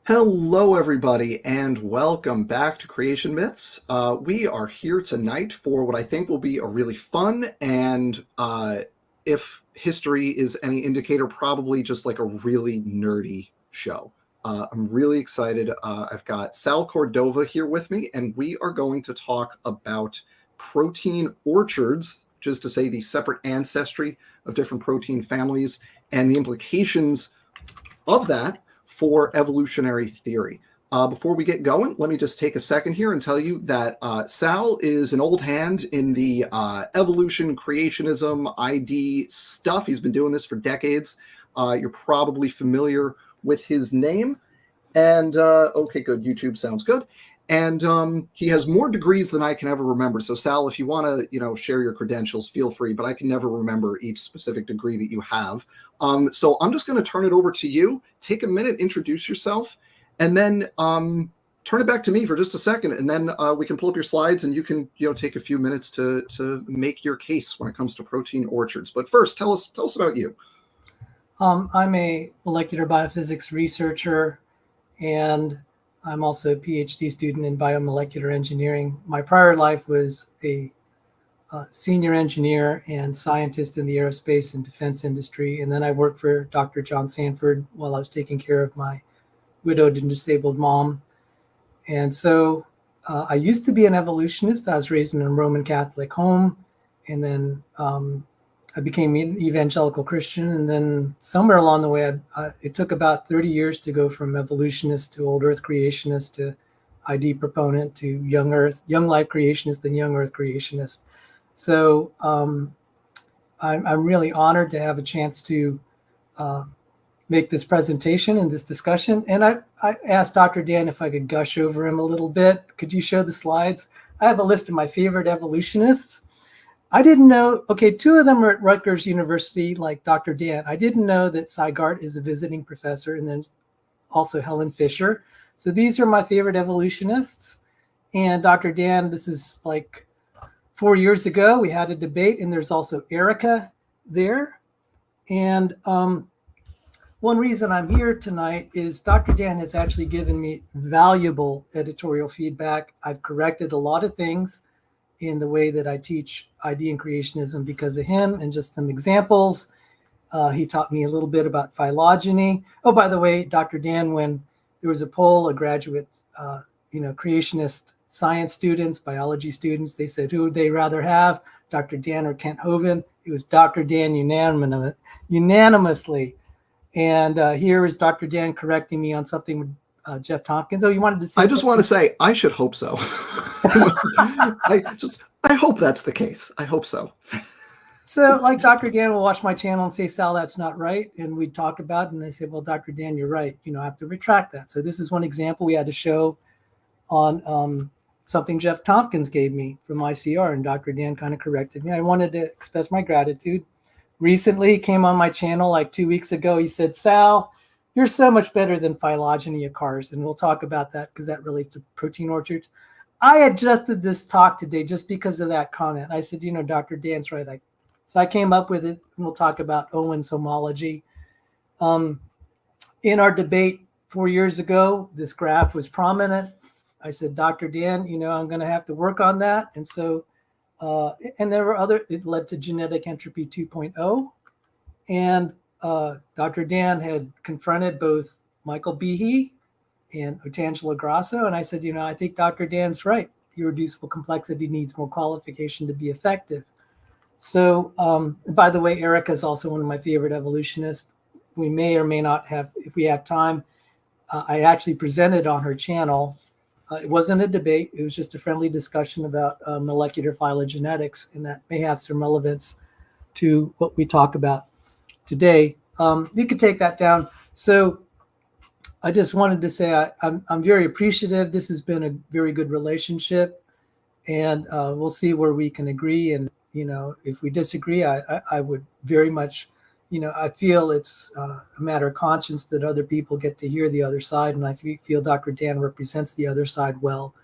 Hello, everybody, and welcome back to Creation Myths. We are here tonight for what I think will be a really fun and, if history is any indicator, probably just like a really nerdy show. I'm really excited. I've got Sal Cordova here with me, and we are going to talk about protein orchards, which is to say the separate ancestry of different protein families and the implications of that for evolutionary theory. Before we get going, let me just take a second here and tell you that Sal is an old hand in the evolution, creationism, ID stuff. He's been doing this for decades. You're probably familiar with his name. And okay, good. YouTube sounds good. And he has more degrees than I can ever remember. So Sal, if you want to, share your credentials, feel free. But I can never remember each specific degree that you have. So I'm just going to turn it over to you. Take a minute, introduce yourself, and then turn it back to me for just a second, and then we can pull up your slides, and you can, take a few minutes to make your case when it comes to protein orchards. But first, tell us about you. I'm a molecular biophysics researcher, and I'm also a PhD student in biomolecular engineering. My prior life was a senior engineer and scientist in the aerospace and defense industry. And then I worked for Dr. John Sanford while I was taking care of my widowed and disabled mom. And so I used to be an evolutionist. I was raised in a Roman Catholic home. And then I became an evangelical Christian. And then somewhere along the way, it took about 30 years to go from evolutionist to old earth creationist to ID proponent to young life creationist, then young earth creationist. So I'm really honored to have a chance to make this presentation and this discussion. And I asked Dr. Dan if I could gush over him a little bit. Could you show the slides? I have a list of my favorite evolutionists. I didn't know, two of them are at Rutgers University, like Dr. Dan. I didn't know that Sygart is a visiting professor, and then also Helen Fisher. So these are my favorite evolutionists. And Dr. Dan, this is like 4 years ago, we had a debate, and there's also Erica there. And one reason I'm here tonight is Dr. Dan has actually given me valuable editorial feedback. I've corrected a lot of things in the way that I teach ID and creationism because of him, and just some examples. He taught me a little bit about phylogeny. Oh, by the way, Dr. Dan, when there was a poll of graduate, creationist science students, biology students, they said who would they rather have, Dr. Dan or Kent Hovind. It was Dr. Dan unanimously. And here is Dr. Dan correcting me on something with Jeff Tompkins. Oh, you wanted to say I just want to say, I should hope so. I hope that's the case. I hope so. So like Dr. Dan will watch my channel and say, Sal, that's not right. And we'd talk about it. And they say, well, Dr. Dan, you're right. I have to retract that. So this is one example we had to show on something Jeff Tompkins gave me from ICR. And Dr. Dan kind of corrected me. I wanted to express my gratitude. Recently, he came on my channel like 2 weeks ago. He said, Sal, you're so much better than phylogeny of cars. And we'll talk about that because that relates to protein orchards. I adjusted this talk today just because of that comment. I said, Dr. Dan's right. So I came up with it, and we'll talk about Owen's homology. In our debate 4 years ago, this graph was prominent. I said, Dr. Dan, I'm going to have to work on that. And so, and there were it led to genetic entropy 2.0. And Dr. Dan had confronted both Michael Behe and Otangelo Grasso. And I said, I think Dr. Dan's right. Irreducible complexity needs more qualification to be effective. So, by the way, Erica is also one of my favorite evolutionists. We may or may not have, if we have time, I actually presented on her channel. It wasn't a debate. It was just a friendly discussion about molecular phylogenetics, and that may have some relevance to what we talk about today. You could take that down. So I just wanted to say I'm very appreciative. This has been a very good relationship, and we'll see where we can agree. And, if we disagree, I would very much, I feel it's a matter of conscience that other people get to hear the other side. And I feel Dr. Dan represents the other side well.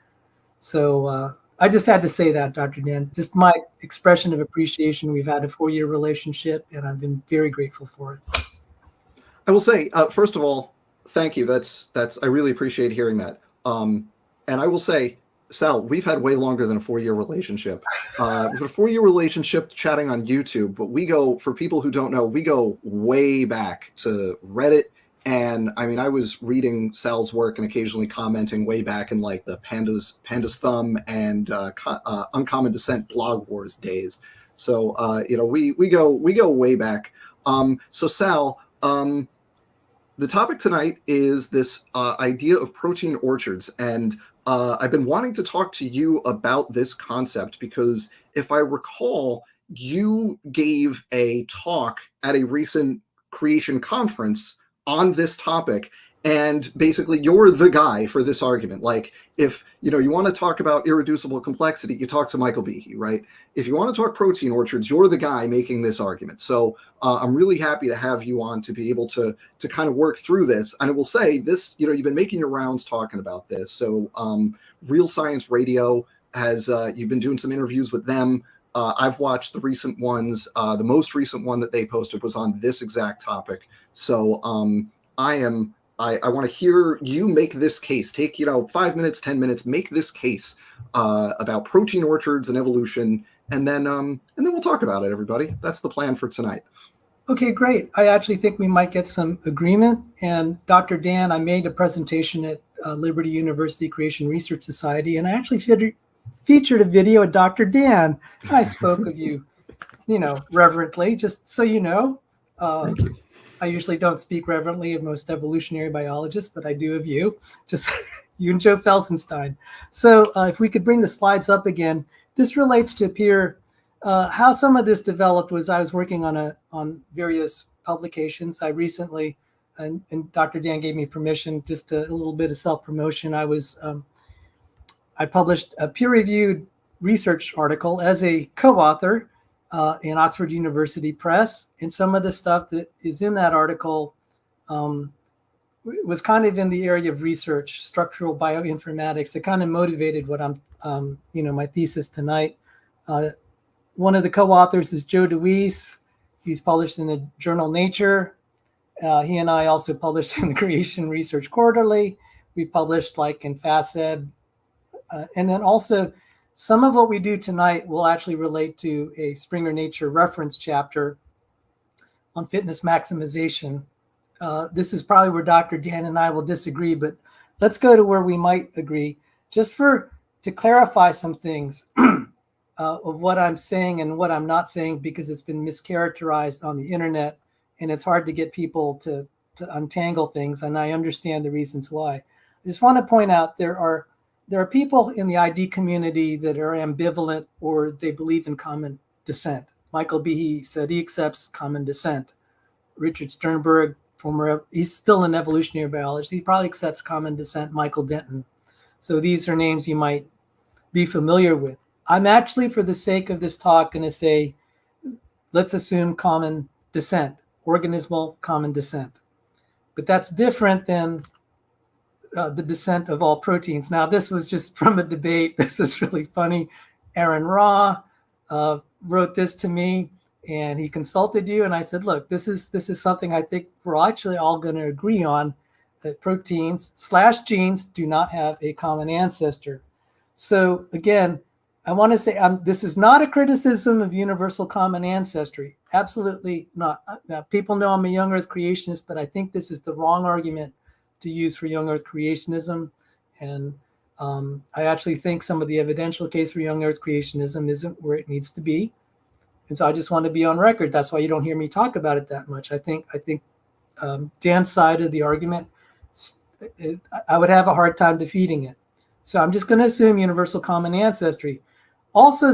So I just had to say that, Dr. Dan, just my expression of appreciation. We've had a 4-year relationship, and I've been very grateful for it. I will say, first of all, Thank you. That's I really appreciate hearing that. And I will say, Sal, we've had way longer than a 4-year relationship. We've had a 4-year relationship chatting on YouTube, but we go, for people who don't know, we go way back to Reddit. And I mean, I was reading Sal's work and occasionally commenting way back in like the Panda's Thumb and Uncommon Descent blog wars days. So we go way back. So Sal, the topic tonight is this idea of protein orchards, and I've been wanting to talk to you about this concept because if I recall, you gave a talk at a recent creation conference on this topic, and basically you're the guy for this argument. Like, if you want to talk about irreducible complexity, you talk to Michael Behe, right? If you want to talk protein orchards, you're the guy making this argument. So I'm really happy to have you on to be able to kind of work through this. And I will say this, you've been making your rounds talking about this. So Real Science Radio has, you've been doing some interviews with them. I've watched the recent ones. The most recent one that they posted was on this exact topic. So I want to hear you make this case. Take 5 minutes, 10 minutes, make this case about protein orchards and evolution, and then we'll talk about it, everybody. That's the plan for tonight. Okay, great. I actually think we might get some agreement. And Dr. Dan, I made a presentation at Liberty University Creation Research Society, and I actually featured a video of Dr. Dan. I spoke of you, reverently, just so you know. Thank you. I usually don't speak reverently of most evolutionary biologists, but I do of you, just you and Joe Felsenstein. So if we could bring the slides up again, this relates to how some of this developed was I was working on various publications. I recently, and Dr. Dan gave me permission, just a little bit of self-promotion. I published a peer-reviewed research article as a co-author in Oxford University Press. And some of the stuff that is in that article was kind of in the area of research, structural bioinformatics, that kind of motivated what my thesis tonight. One of the co-authors is Joe DeWeese. He's published in the journal Nature. He and I also published in the Creation Research Quarterly. We published like in FASEB. And then also some of what we do tonight will actually relate to a Springer Nature reference chapter on fitness maximization. This is probably where Dr. Dan and I will disagree, but let's go to where we might agree, just to clarify some things of what I'm saying and what I'm not saying, because it's been mischaracterized on the internet and it's hard to get people to untangle things. And I understand the reasons why. I just want to point out there are people in the ID community that are ambivalent or they believe in common descent. Michael Behe said he accepts common descent. Richard Sternberg, he's still in evolutionary biology. He probably accepts common descent. Michael Denton. So these are names you might be familiar with. I'm actually, for the sake of this talk, going to say, let's assume common descent, organismal common descent. But that's different than the descent of all proteins. Now, this was just from a debate. This is really funny. Aaron Raw wrote this to me, and he consulted you. And I said, look, this is something I think we're actually all going to agree on, that proteins/genes do not have a common ancestor. So again, I want to say this is not a criticism of universal common ancestry. Absolutely not. Now, people know I'm a young Earth creationist, but I think this is the wrong argument to use for young Earth creationism. And I actually think some of the evidential case for young Earth creationism isn't where it needs to be. And so I just want to be on record. That's why you don't hear me talk about it that much. I think Dan's side of the argument, I would have a hard time defeating it. So I'm just going to assume universal common ancestry. Also,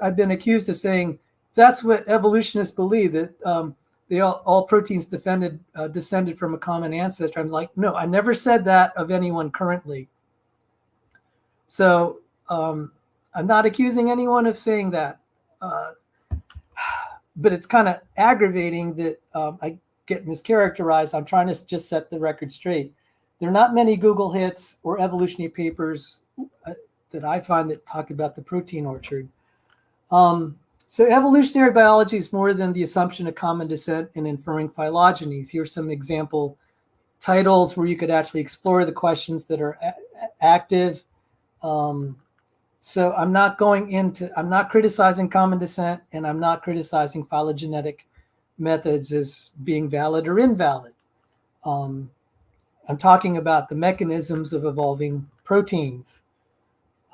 I've been accused of saying that's what evolutionists believe, that all proteins descended from a common ancestor. I'm like, no, I never said that of anyone currently. So I'm not accusing anyone of saying that. But it's kind of aggravating that I get mischaracterized. I'm trying to just set the record straight. There are not many Google hits or evolutionary papers that I find that talk about the protein orchard. So evolutionary biology is more than the assumption of common descent and inferring phylogenies. Here's some example titles where you could actually explore the questions that are active. So I'm not criticizing common descent, and I'm not criticizing phylogenetic methods as being valid or invalid. I'm talking about the mechanisms of evolving proteins.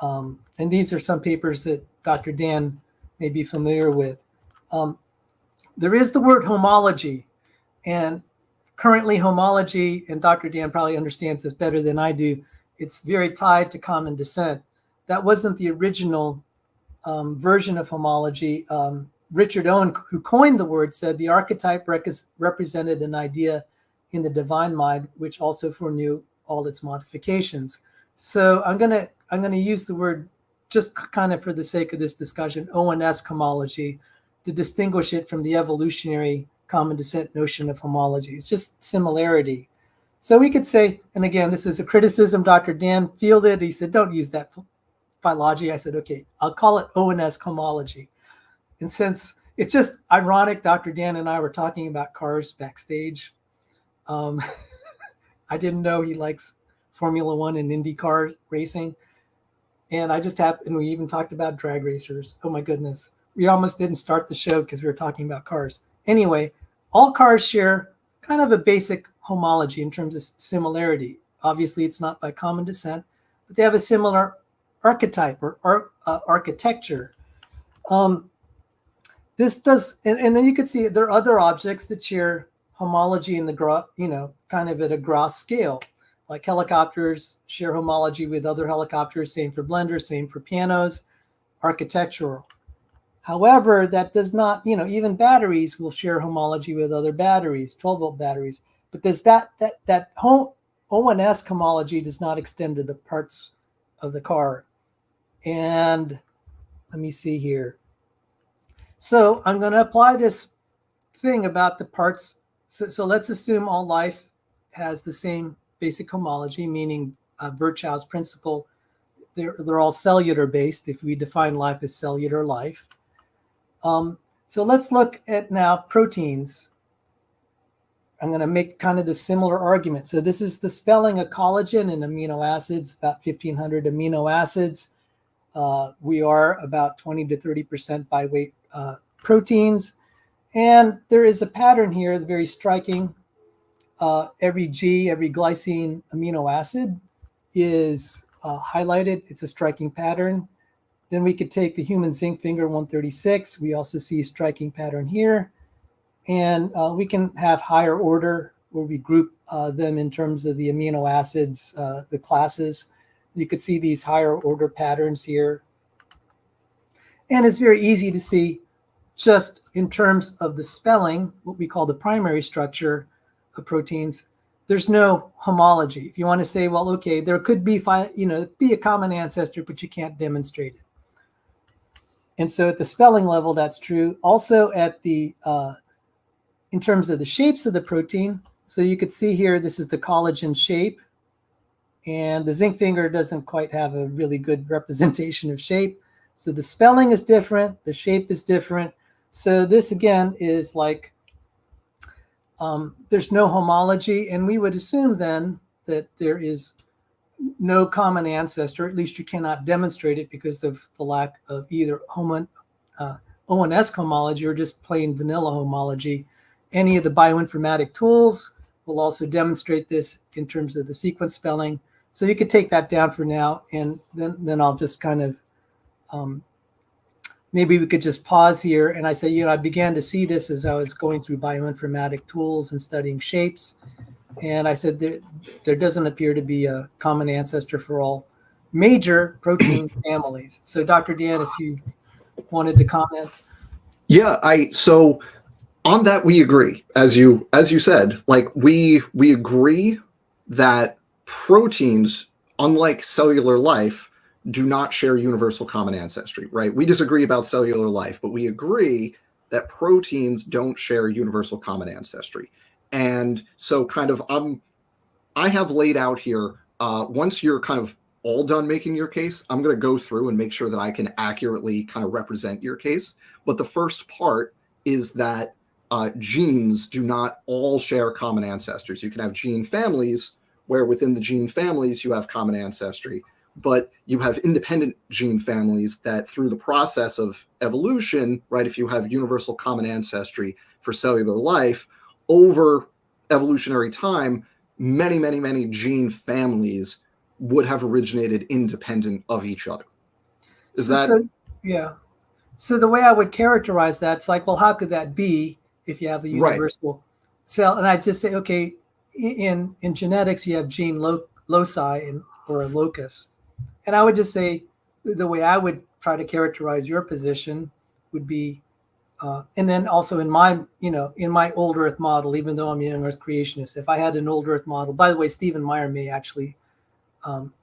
And these are some papers that Dr. Dan may be familiar with. There is the word homology, and currently homology, and Dr. Dan probably understands this better than I do, it's very tied to common descent. That wasn't the original version of homology. Richard Owen, who coined the word, said the archetype represented an idea in the divine mind, which also foreknew all its modifications. So I'm gonna use the word, just kind of for the sake of this discussion, Owen-esque homology, to distinguish it from the evolutionary common descent notion of homology. It's just similarity. So we could say, and again, this is a criticism Dr. Dan fielded. He said, don't use that phylogeny. I said, okay, I'll call it Owen-esque homology. And since it's just ironic, Dr. Dan and I were talking about cars backstage. I didn't know he likes Formula One and IndyCar racing. And we even talked about drag racers. Oh my goodness. We almost didn't start the show because we were talking about cars. Anyway, all cars share kind of a basic homology in terms of similarity. Obviously, it's not by common descent, but they have a similar archetype or architecture. This does, and then you can see there are other objects that share homology in the, kind of at a gross scale. Like helicopters share homology with other helicopters, same for blenders, same for pianos, architectural. However, that does not, even batteries will share homology with other batteries, 12-volt batteries. But does that Owen-esque homology does not extend to the parts of the car. And let me see here. So I'm going to apply this thing about the parts. So let's assume all life has the same basic homology, meaning Virchow's principle. They're all cellular based if we define life as cellular life. So let's look at now proteins. I'm going to make kind of the similar argument. So this is the spelling of collagen and amino acids, about 1,500 amino acids. We are about 20 to 30% by weight proteins. And there is a pattern here, very striking. Every glycine amino acid is highlighted. It's a striking pattern. Then we could take the human zinc finger 136. We also see a striking pattern here. And we can have higher order where we group them in terms of the amino acids, the classes. You could see these higher order patterns here. And it's very easy to see just in terms of the spelling, what we call the primary structure of proteins, there's no homology. If you want to say, well, okay, there could be, be a common ancestor, but you can't demonstrate it. And so at the spelling level, that's true. Also at the, in terms of the shapes of the protein, so you could see here, this is the collagen shape. And the zinc finger doesn't quite have a really good representation of shape. So the spelling is different, the shape is different. So this again is like, there's no homology, and we would assume then that there is no common ancestor, at least you cannot demonstrate it because of the lack of either Owen-esque homology or just plain vanilla homology. Any of the bioinformatic tools will also demonstrate this in terms of the sequence spelling. So you could take that down for now, and then I'll just kind of, maybe we could just pause here. And I say, I began to see this as I was going through bioinformatic tools and studying shapes. And I said, there doesn't appear to be a common ancestor for all major protein families. So Dr. Dan, if you wanted to comment. Yeah, so on that we agree. As you said, like we agree that proteins, unlike cellular life, do not share universal common ancestry, right? We disagree about cellular life, but we agree that proteins don't share universal common ancestry. And so kind of I have laid out here, once you're kind of all done making your case, I'm going to go through and make sure that I can accurately kind of represent your case. But the first part is that genes do not all share common ancestors. You can have gene families where within the gene families you have common ancestry, but you have independent gene families that through the process of evolution, right, if you have universal common ancestry for cellular life, over evolutionary time, many gene families would have originated independent of each other. Yeah. So the way I would characterize that, it's like, well, how could that be if you have a universal cell? And I just say, okay, in genetics, you have gene loci or a locus. And I would just say the way I would try to characterize your position would be, and then also in my old Earth model, even though I'm a young Earth creationist, if I had an old Earth model, by the way, Stephen Meyer may actually,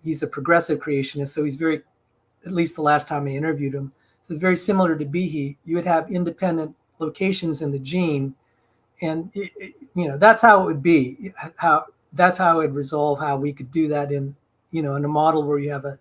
he's a progressive creationist, so he's very, at least the last time I interviewed him, so it's very similar to Behe. You would have independent locations in the gene, and that's how it would be. That's how it would resolve how we could do that in a model where you have a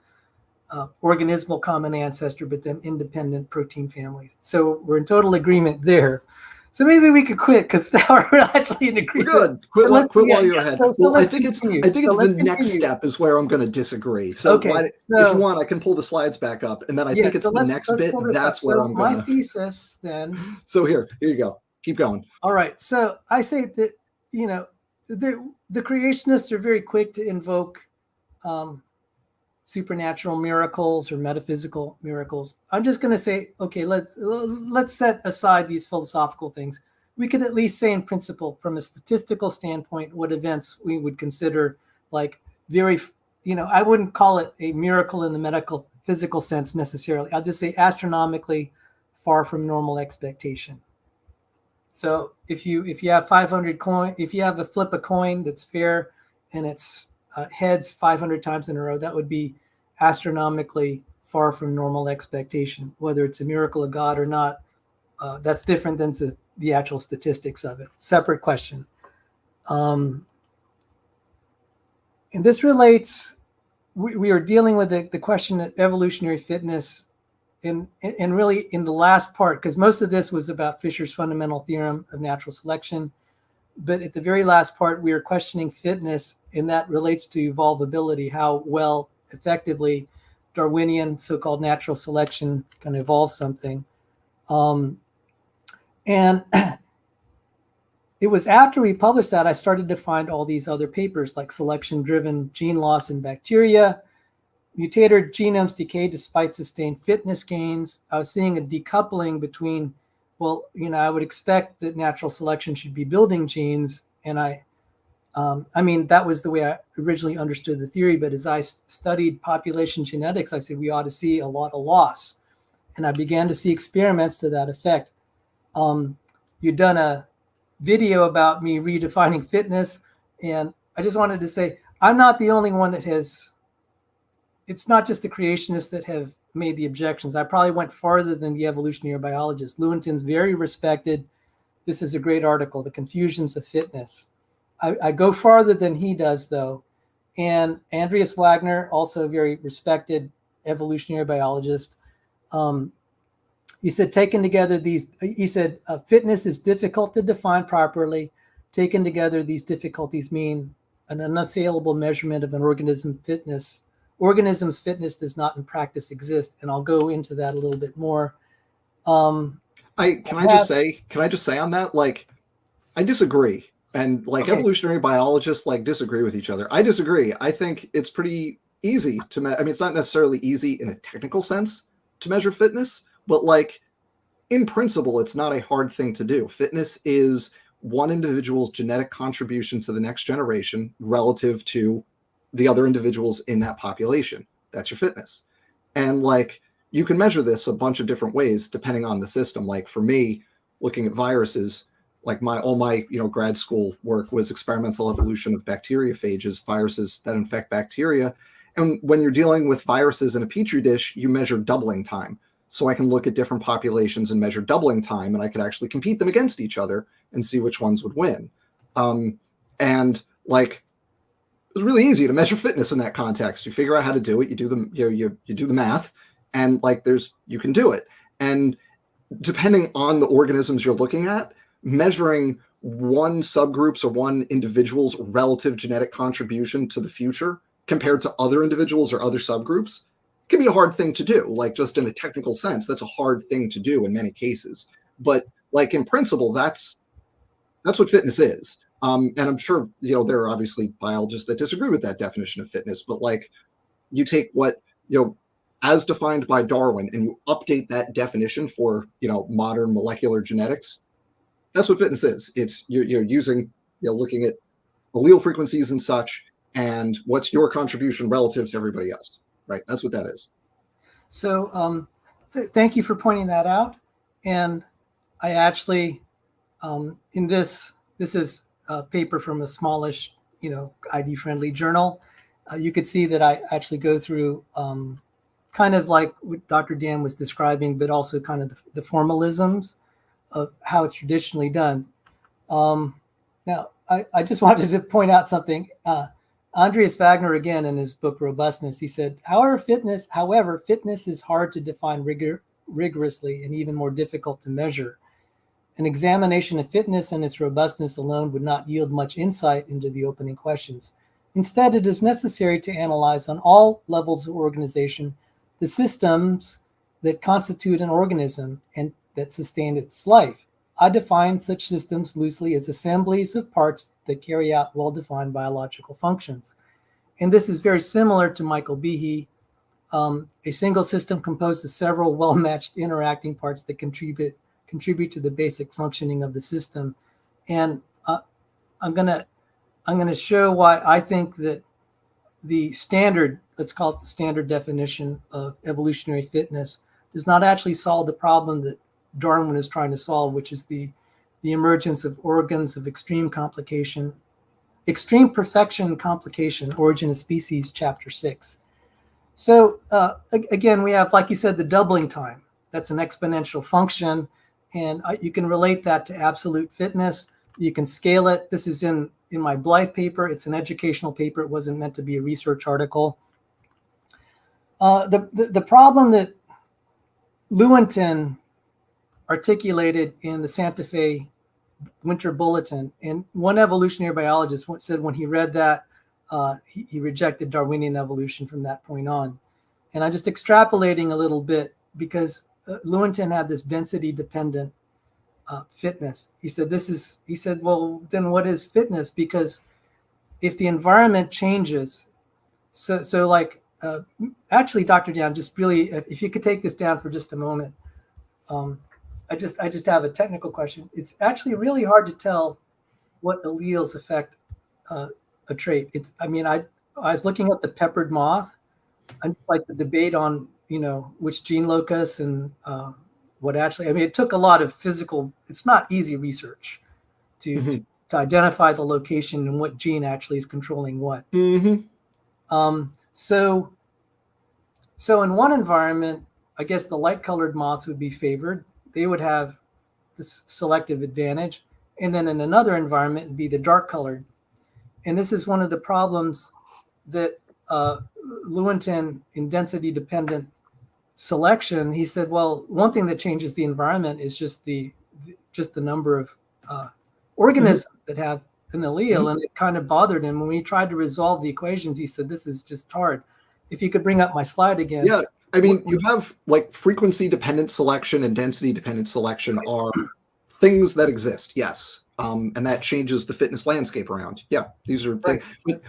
organismal common ancestor, but then independent protein families. So we're in total agreement there. So maybe we could quit because now we're actually in agreement. Good. Quit while you're ahead. Well, I think it's the next step is where I'm going to disagree. So, if you want, I can pull the slides back up, and then I think it's the next bit. That's where I'm going. My thesis then. So here you go. Keep going. All right. So I say that the creationists are very quick to invoke supernatural miracles or metaphysical miracles. I'm just going to say, okay, let's set aside these philosophical things. We could at least say in principle, from a statistical standpoint, what events we would consider like very, I wouldn't call it a miracle in the medical physical sense necessarily. I'll just say astronomically far from normal expectation. So if you have 500 coin, if you have a flip a coin that's fair and it's heads 500 times in a row, that would be astronomically far from normal expectation. Whether it's a miracle of God or not, that's different than the actual statistics of it. Separate question. And this relates, we are dealing with the question of evolutionary fitness and really in the last part, because most of this was about Fisher's fundamental theorem of natural selection. But at the very last part, we are questioning fitness, and that relates to evolvability, how well, effectively, Darwinian so-called natural selection can evolve something. And it was after we published that, I started to find all these other papers like selection-driven gene loss in bacteria, mutator genomes decay despite sustained fitness gains. I was seeing a decoupling between, well, I would expect that natural selection should be building genes. And I mean, that was the way I originally understood the theory. But as I studied population genetics, I said we ought to see a lot of loss. And I began to see experiments to that effect. You'd done a video about me redefining fitness. And I just wanted to say, I'm not the only one that has, it's not just the creationists that have made the objections. I probably went farther than the evolutionary biologist. Lewontin's very respected. This is a great article, The Confusions of Fitness. I go farther than he does, though. And Andreas Wagner, also a very respected evolutionary biologist, he said, fitness is difficult to define properly. Taken together, these difficulties mean an unassailable measurement of an organism's fitness. Organism's fitness does not in practice exist. And I'll go into that a little bit more. Can I just say on that, like, I disagree. And like evolutionary biologists like disagree with each other. I disagree. I think it's pretty easy to I mean, it's not necessarily easy in a technical sense to measure fitness, but like in principle, it's not a hard thing to do. Fitness is one individual's genetic contribution to the next generation relative to the other individuals in that population. That's your fitness. And like, you can measure this a bunch of different ways depending on the system. Like for me, looking at viruses, like all my grad school work was experimental evolution of bacteriophages, viruses that infect bacteria. And when you're dealing with viruses in a petri dish, you measure doubling time. So I can look at different populations and measure doubling time, and I could actually compete them against each other and see which ones would win. And like, it was really easy to measure fitness in that context. You figure out how to do it. You do the you do the math, and like you can do it. And depending on the organisms you're looking at, measuring one subgroup's or one individual's relative genetic contribution to the future compared to other individuals or other subgroups can be a hard thing to do. Like, just in a technical sense, that's a hard thing to do in many cases. But like, in principle, that's what fitness is. And I'm sure, there are obviously biologists that disagree with that definition of fitness, but like, you take what, as defined by Darwin, and you update that definition for, modern molecular genetics. That's what fitness is. It's you're using, looking at allele frequencies and such, and what's your contribution relative to everybody else, right? That's what that is. So thank you for pointing that out. And I actually, in this is a paper from a smallish, ID-friendly journal. You could see that I actually go through kind of like what Dr. Dan was describing, but also kind of the formalisms of how it's traditionally done. Now, I just wanted to point out something. Andreas Wagner, again, in his book Robustness, he said, however, fitness is hard to define rigorously and even more difficult to measure. An examination of fitness and its robustness alone would not yield much insight into the opening questions. Instead, it is necessary to analyze on all levels of organization the systems that constitute an organism and that sustain its life. I define such systems loosely as assemblies of parts that carry out well-defined biological functions. And this is very similar to Michael Behe, a single system composed of several well-matched interacting parts that contribute to the basic functioning of the system. And I'm gonna show why I think that the standard, let's call it the standard definition of evolutionary fitness, does not actually solve the problem that Darwin is trying to solve, which is the emergence of organs of extreme perfection complication, Origin of Species, chapter 6. So again, we have, like you said, the doubling time. That's an exponential function, and you can relate that to absolute fitness. You can scale it. This is in my Blythe paper. It's an educational paper. It wasn't meant to be a research article. The problem that Lewontin articulated in the Santa Fe Winter Bulletin, and one evolutionary biologist said when he read that, he rejected Darwinian evolution from that point on. And I'm just extrapolating a little bit because Lewontin had this density-dependent fitness. He said, well, then what is fitness? Because if the environment changes, so like, actually, Dr. Dan, just really, if you could take this down for just a moment. I just have a technical question. It's actually really hard to tell what alleles affect a trait. I was looking at the peppered moth, and like the debate on, which gene locus and what actually, it took a lot of physical, it's not easy research to identify the location and what gene actually is controlling what. So in one environment, I guess the light-colored moths would be favored. They would have this selective advantage. And then in another environment, it'd be the dark-colored. And this is one of the problems that Lewontin, in density-dependent selection, he said, well, one thing that changes the environment is just the number of organisms that have an allele. And it kind of bothered him. When we tried to resolve the equations, he said, this is just hard. If you could bring up my slide again. Yeah. You have like frequency-dependent selection and density-dependent selection are things that exist, yes. And that changes the fitness landscape around. Yeah, these are things. But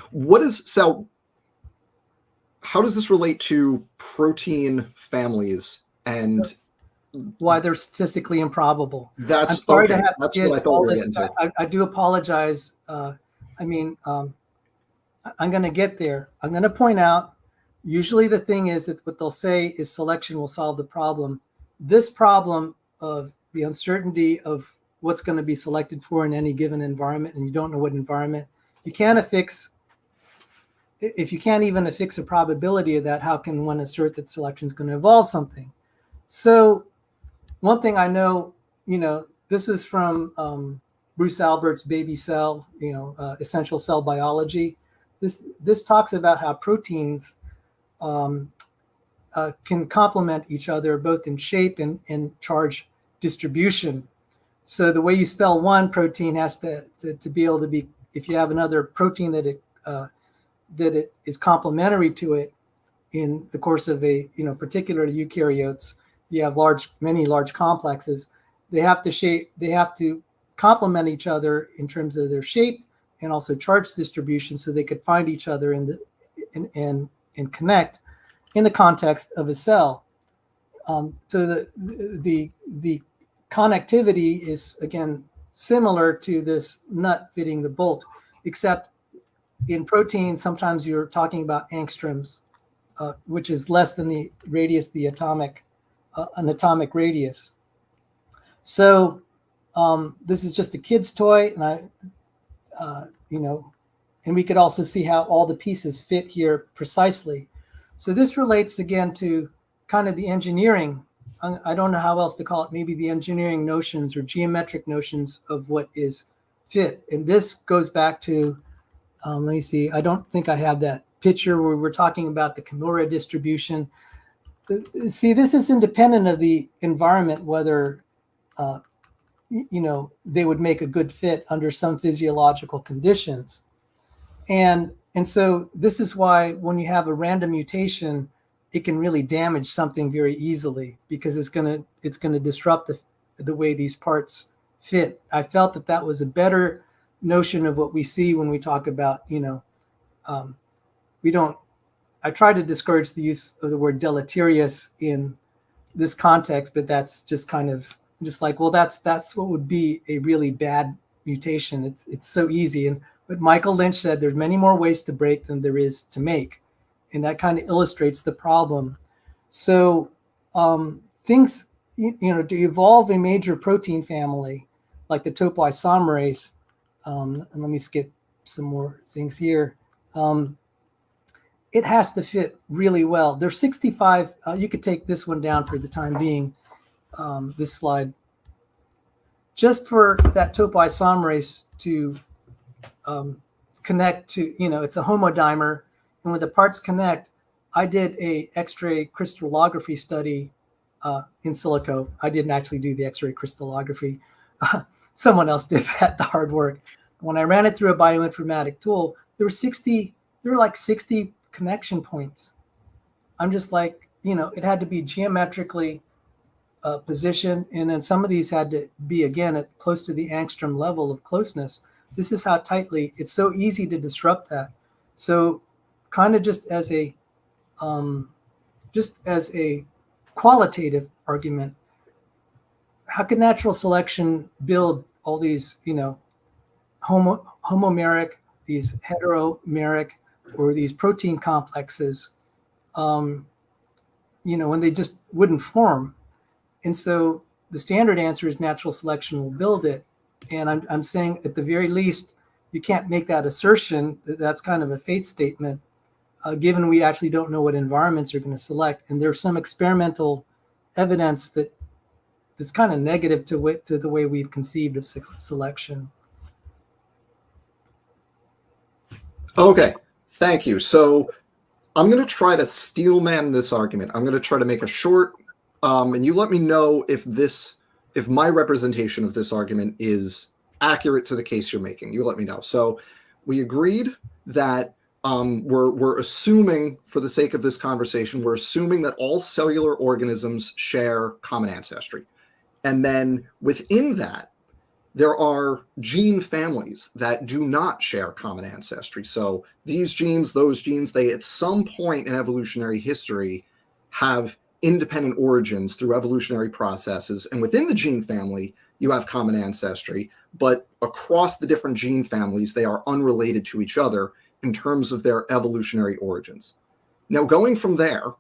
how does this relate to protein families and why they're statistically improbable? That's I'm sorry okay. to have That's to get what I thought all we were this. getting to. I do apologize. I'm going to get there. I'm going to point out, usually the thing is that what they'll say is selection will solve the problem. This problem of the uncertainty of what's going to be selected for in any given environment, and you don't know what environment, you can't affix. If you can't even affix a probability of that, how can one assert that selection is going to evolve something? So one thing I know, this is from Bruce Albert's Baby Cell, Essential Cell Biology. This talks about how proteins can complement each other both in shape and charge distribution. So the way you spell one protein has to be able to be, if you have another protein that it is complementary to it in the course of a, particular eukaryotes, you have many large complexes. They have to complement each other in terms of their shape and also charge distribution, so they could find each other and connect in the context of a cell. So the connectivity is, again, similar to this nut fitting the bolt, except in protein, sometimes you're talking about angstroms, which is less than the radius, an atomic radius. So this is just a kid's toy, and and we could also see how all the pieces fit here precisely. So this relates again to kind of the engineering. I don't know how else to call it, maybe the engineering notions or geometric notions of what is fit. And this goes back to, let me see, I don't think I have that picture where we're talking about the Kimura distribution. See, this is independent of the environment, whether, they would make a good fit under some physiological conditions. And so this is why when you have a random mutation, it can really damage something very easily, because it's going to disrupt the way these parts fit. I felt that was a better notion of what we see when we talk about, I try to discourage the use of the word deleterious in this context, but that's just kind of just like, well, that's what would be a really bad mutation. It's so easy. And but Michael Lynch said there's many more ways to break than there is to make. And that kind of illustrates the problem. So things, to evolve a major protein family like the topoisomerase, and let me skip some more things here. It has to fit really well. There's 65, you could take this one down for the time being, this slide. Just for that topoisomerase to connect to, it's a homodimer, and when the parts connect, I did a X-ray crystallography study in silico. I didn't actually do the X-ray crystallography. Someone else did the hard work. When I ran it through a bioinformatic tool, there were like 60 connection points. I'm just like, it had to be geometrically positioned, and then some of these had to be, again, at close to the angstrom level of closeness. This is how tightly, it's so easy to disrupt that. So kind of just as a qualitative argument, how could natural selection build all these, homomeric, these heteromeric, or these protein complexes, when they just wouldn't form? And so the standard answer is natural selection will build it. And I'm saying at the very least, you can't make that assertion. That's kind of a faith statement, given we actually don't know what environments are going to select. And there's some experimental evidence that's kind of negative to the way we've conceived of selection. Okay, thank you. So I'm going to try to steelman this argument. I'm going to try to make a short, and you let me know if my representation of this argument is accurate to the case you're making. You let me know. So we agreed that we're assuming, for the sake of this conversation, we're assuming that all cellular organisms share common ancestry. And then within that, there are gene families that do not share common ancestry. So these genes, those genes, they at some point in evolutionary history have independent origins through evolutionary processes. And within the gene family, you have common ancestry, but across the different gene families, they are unrelated to each other in terms of their evolutionary origins. Now, going from there,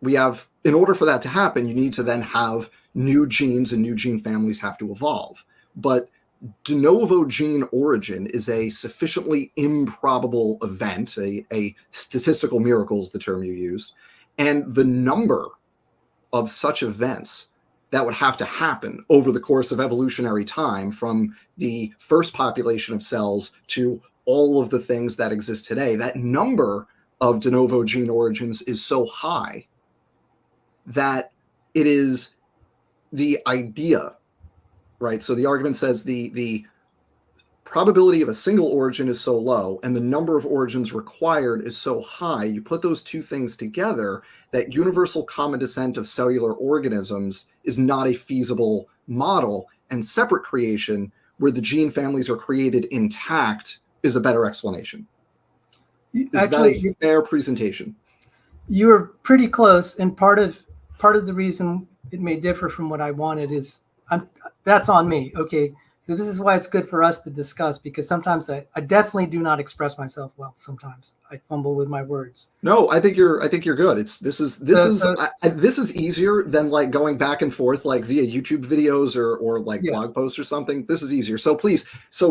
we have, in order for that to happen, you need to then have new genes, and new gene families have to evolve. But de novo gene origin is a sufficiently improbable event, a statistical miracle is the term you used, and the number of such events that would have to happen over the course of evolutionary time, from the first population of cells to all of the things that exist today, that number of de novo gene origins is so high that it is the idea, right? So the argument says the probability of a single origin is so low and the number of origins required is so high, you put those two things together, that universal common descent of cellular organisms is not a feasible model, and separate creation, where the gene families are created intact, is a better explanation. Is that a fair presentation? You were pretty close, and part of the reason it may differ from what I wanted is that's on me. Okay, so this is why it's good for us to discuss, because sometimes I definitely do not express myself well. Sometimes I fumble with my words. No, I think you're good. This is easier than like going back and forth like via YouTube videos or like blog posts or something. This is easier. So please,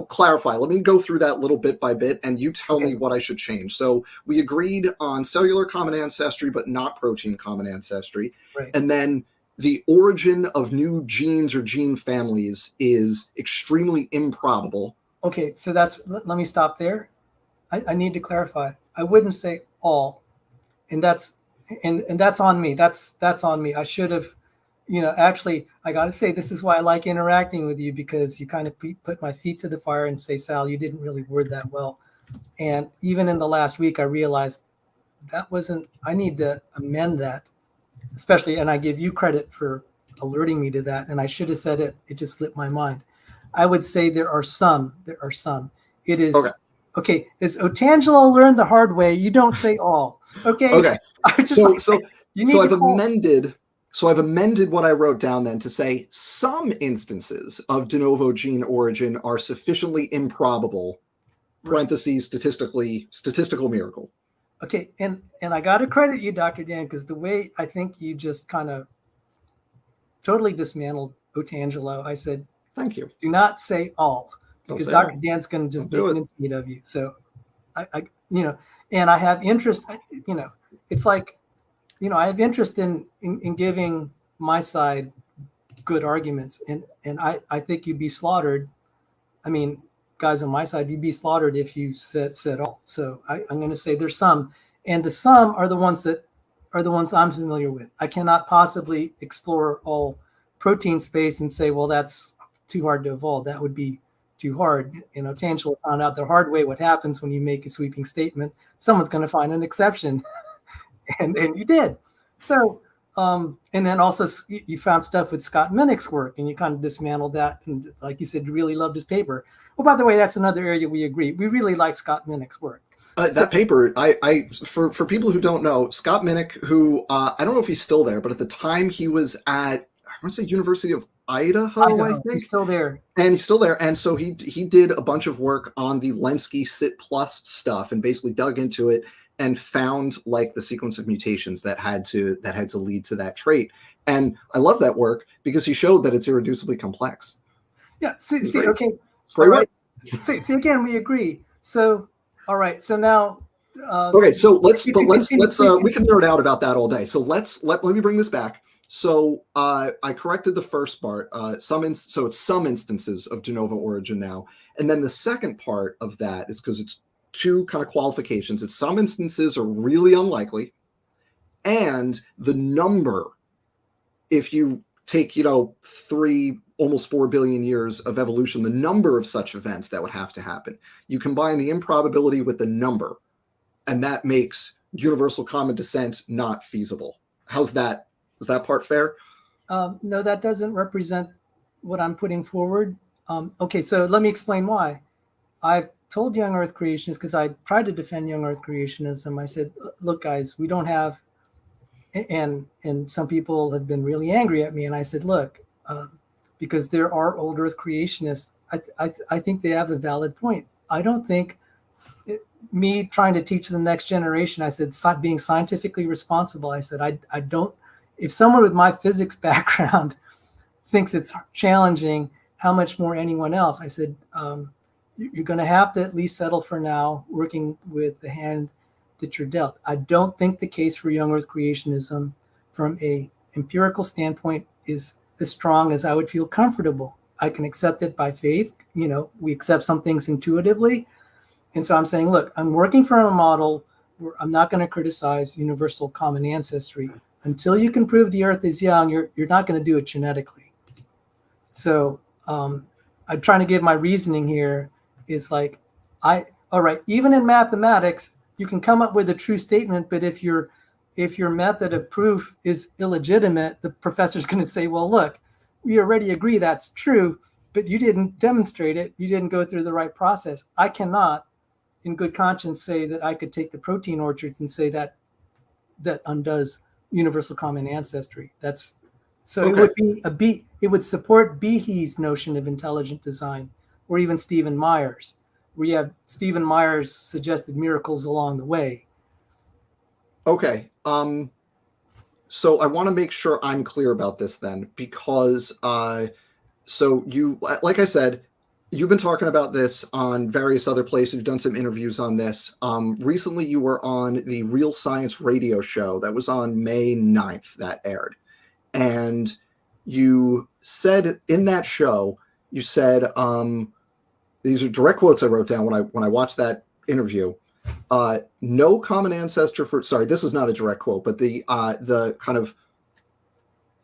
clarify. Let me go through that little bit by bit, and you tell me what I should change. So we agreed on cellular common ancestry, but not protein common ancestry, right. And then the origin of new genes or gene families is extremely improbable. Okay, so let me stop there. I need to clarify. I wouldn't say all, and that's on me. That's on me. I should have, actually, I got to say, this is why I like interacting with you, because you kind of put my feet to the fire and say, Sal, you didn't really word that well. And even in the last week, I realized I need to amend that. Especially, and I give you credit for alerting me to that, and I should have said it. It just slipped my mind. I would say there are some. It is okay. As Otangelo learned the hard way, you don't say all. Okay. Okay. I've amended what I wrote down then to say some instances of de novo gene origin are sufficiently improbable. Parentheses, statistical miracle. Okay, and I got to credit you, Dr. Dan, because the way I think you just kind of totally dismantled Otangelo. I said, thank you. Do not say all, because Dr. Dan's going to just make mincemeat of you. So, I and I have interest. It's like, I have interest in giving my side good arguments, and I think you'd be slaughtered. I mean, guys on my side, you'd be slaughtered if you said all. So I'm going to say there's some, and the some are the ones I'm familiar with. I cannot possibly explore all protein space and say, well, that's too hard to evolve. That would be too hard. Tangelo found out the hard way what happens when you make a sweeping statement. Someone's going to find an exception, and you did. So, and then also you found stuff with Scott Minnick's work, and you kind of dismantled that. And like you said, you really loved his paper. Oh, by the way, that's another area we agree. We really like Scott Minnick's work. That paper, for people who don't know, Scott Minnick, who I don't know if he's still there, but at the time he was at, I want to say University of Idaho, I think. He's still there. And he's still there. And so he did a bunch of work on the Lenski Sit Plus stuff and basically dug into it and found like the sequence of mutations that had to lead to that trait. And I love that work because he showed that it's irreducibly complex. Yeah. See, okay. Great work. See, again, we agree. So, all right. So now. Okay. So let's we can nerd out about that all day. So let me bring this back. So I corrected the first part. So it's some instances of de novo origin now, and then the second part of that is because it's two kind of qualifications. It's some instances are really unlikely, and the number, if you take almost 4 billion years of evolution, the number of such events that would have to happen. You combine the improbability with the number, and that makes universal common descent not feasible. How's that? Is that part fair? No, that doesn't represent what I'm putting forward. Okay, so let me explain why. I've told young Earth creationists, because I tried to defend young Earth creationism, I said, look, guys, we don't have, and some people have been really angry at me, and I said, look, because there are old Earth creationists, I think they have a valid point. I don't think me trying to teach the next generation, I said, being scientifically responsible, I said, I don't, if someone with my physics background thinks it's challenging, how much more anyone else? I said, you're going to have to at least settle for now, working with the hand that you're dealt. I don't think the case for young Earth creationism from a empirical standpoint is as strong as I would feel comfortable. I can accept it by faith. We accept some things intuitively. And so I'm saying, look, I'm working from a model where I'm not going to criticize universal common ancestry. Until you can prove the Earth is young, you're not going to do it genetically. So I'm trying to give my reasoning here is like, all right, even in mathematics, you can come up with a true statement, but if your method of proof is illegitimate, the professor's going to say, well, look, we already agree that's true, but you didn't demonstrate it. You didn't go through the right process. I cannot, in good conscience, say that I could take the protein orchards and say that undoes universal common ancestry. That's so Okay. It would be it would support Behe's notion of intelligent design, or even Stephen Myers, where you have Stephen Myers suggested miracles along the way. Okay. So I want to make sure I'm clear about this then, because so you, like I said, you've been talking about this on various other places. You've done some interviews on this. Recently, you were on the Real Science radio show that was on May 9th that aired. And you said in that show, you said, these are direct quotes I wrote down when I watched that interview. No common ancestor for, sorry, this is not a direct quote, but the kind of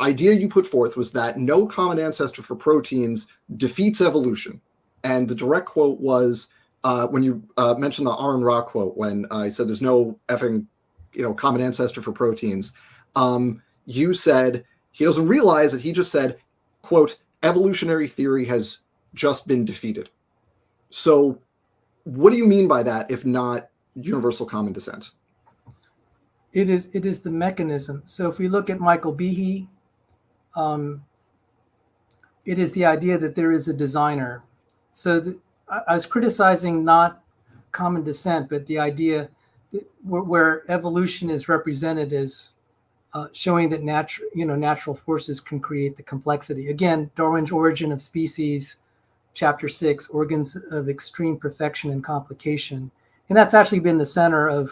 idea you put forth was that no common ancestor for proteins defeats evolution. And the direct quote was when you mentioned the Aaron Ra quote, when I said there's no effing, common ancestor for proteins. You said he doesn't realize that he just said, quote, evolutionary theory has just been defeated. So what do you mean by that, if not universal common descent? It is the mechanism. So if we look at Michael Behe, it is the idea that there is a designer. So I was criticizing not common descent, but the idea that where evolution is represented as showing that natural forces can create the complexity. Again, Darwin's Origin of Species, Chapter 6, Organs of Extreme Perfection and Complication. And that's actually been the center of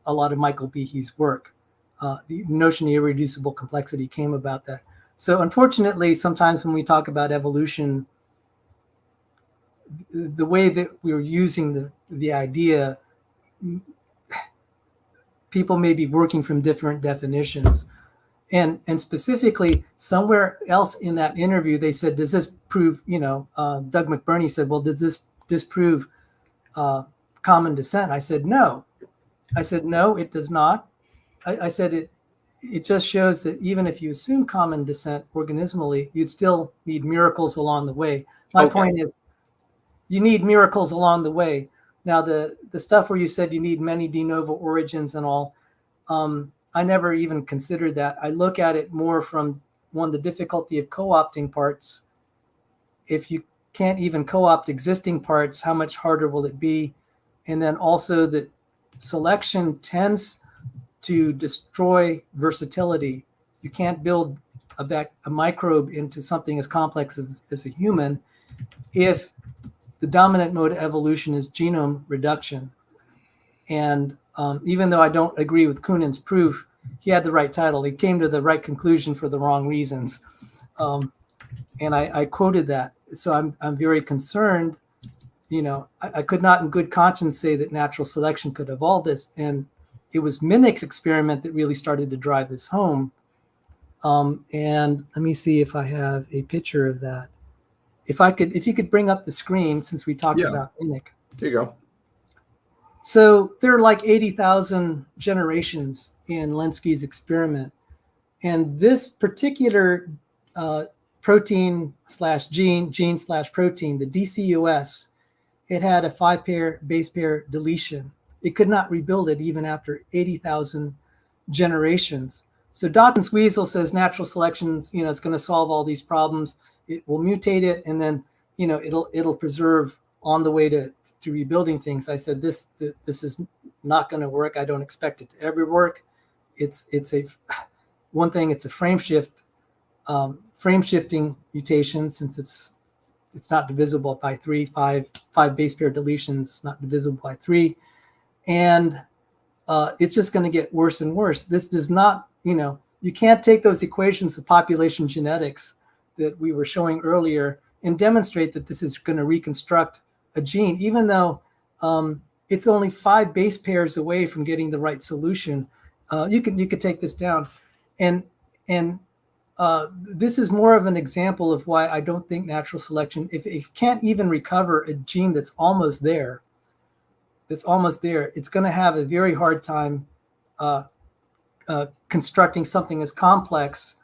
a lot of Michael Behe's work. The notion of irreducible complexity came about that. So unfortunately, sometimes when we talk about evolution, the way that we're using the idea, people may be working from different definitions. And specifically, somewhere else in that interview, they said, does this prove, Doug McBurney said, well, does this disprove common descent? I said, no. I said, no, it does not. I said, it just shows that even if you assume common descent organismally, you'd still need miracles along the way. My point is, you need miracles along the way. Now, the stuff where you said you need many de novo origins and all, I never even considered that. I look at it more from the difficulty of co-opting parts. If you can't even co-opt existing parts, how much harder will it be? And then also that selection tends to destroy versatility. You can't build a microbe into something as complex as a human if the dominant mode of evolution is genome reduction. And even though I don't agree with Kunin's proof, he had the right title. He came to the right conclusion for the wrong reasons. And I quoted that. So I'm very concerned. I could not in good conscience say that natural selection could evolve this. And it was Minnick's experiment that really started to drive this home. And let me see if I have a picture of that. If you could bring up the screen, since we talked about Minnick. There you go. So there are like 80,000 generations in Lenski's experiment. And this particular protein slash gene slash protein, the DCUS, it had a 5-pair base pair deletion. It could not rebuild it even after 80,000 generations. So Dawkins Weasel says natural selection, it's going to solve all these problems. It will mutate it, and then, it'll preserve on the way to rebuilding things. I said, this is not going to work. I don't expect it to ever work. It's a frame shifting mutation, since it's not divisible by 3, 5 base pair deletions, not divisible by 3. And it's just going to get worse and worse. This does not, you can't take those equations of population genetics that we were showing earlier and demonstrate that this is going to reconstruct a gene, even though it's only 5 base pairs away from getting the right solution. You could take this down, and this is more of an example of why I don't think natural selection, if it can't even recover a gene that's almost there, it's going to have a very hard time constructing something as complex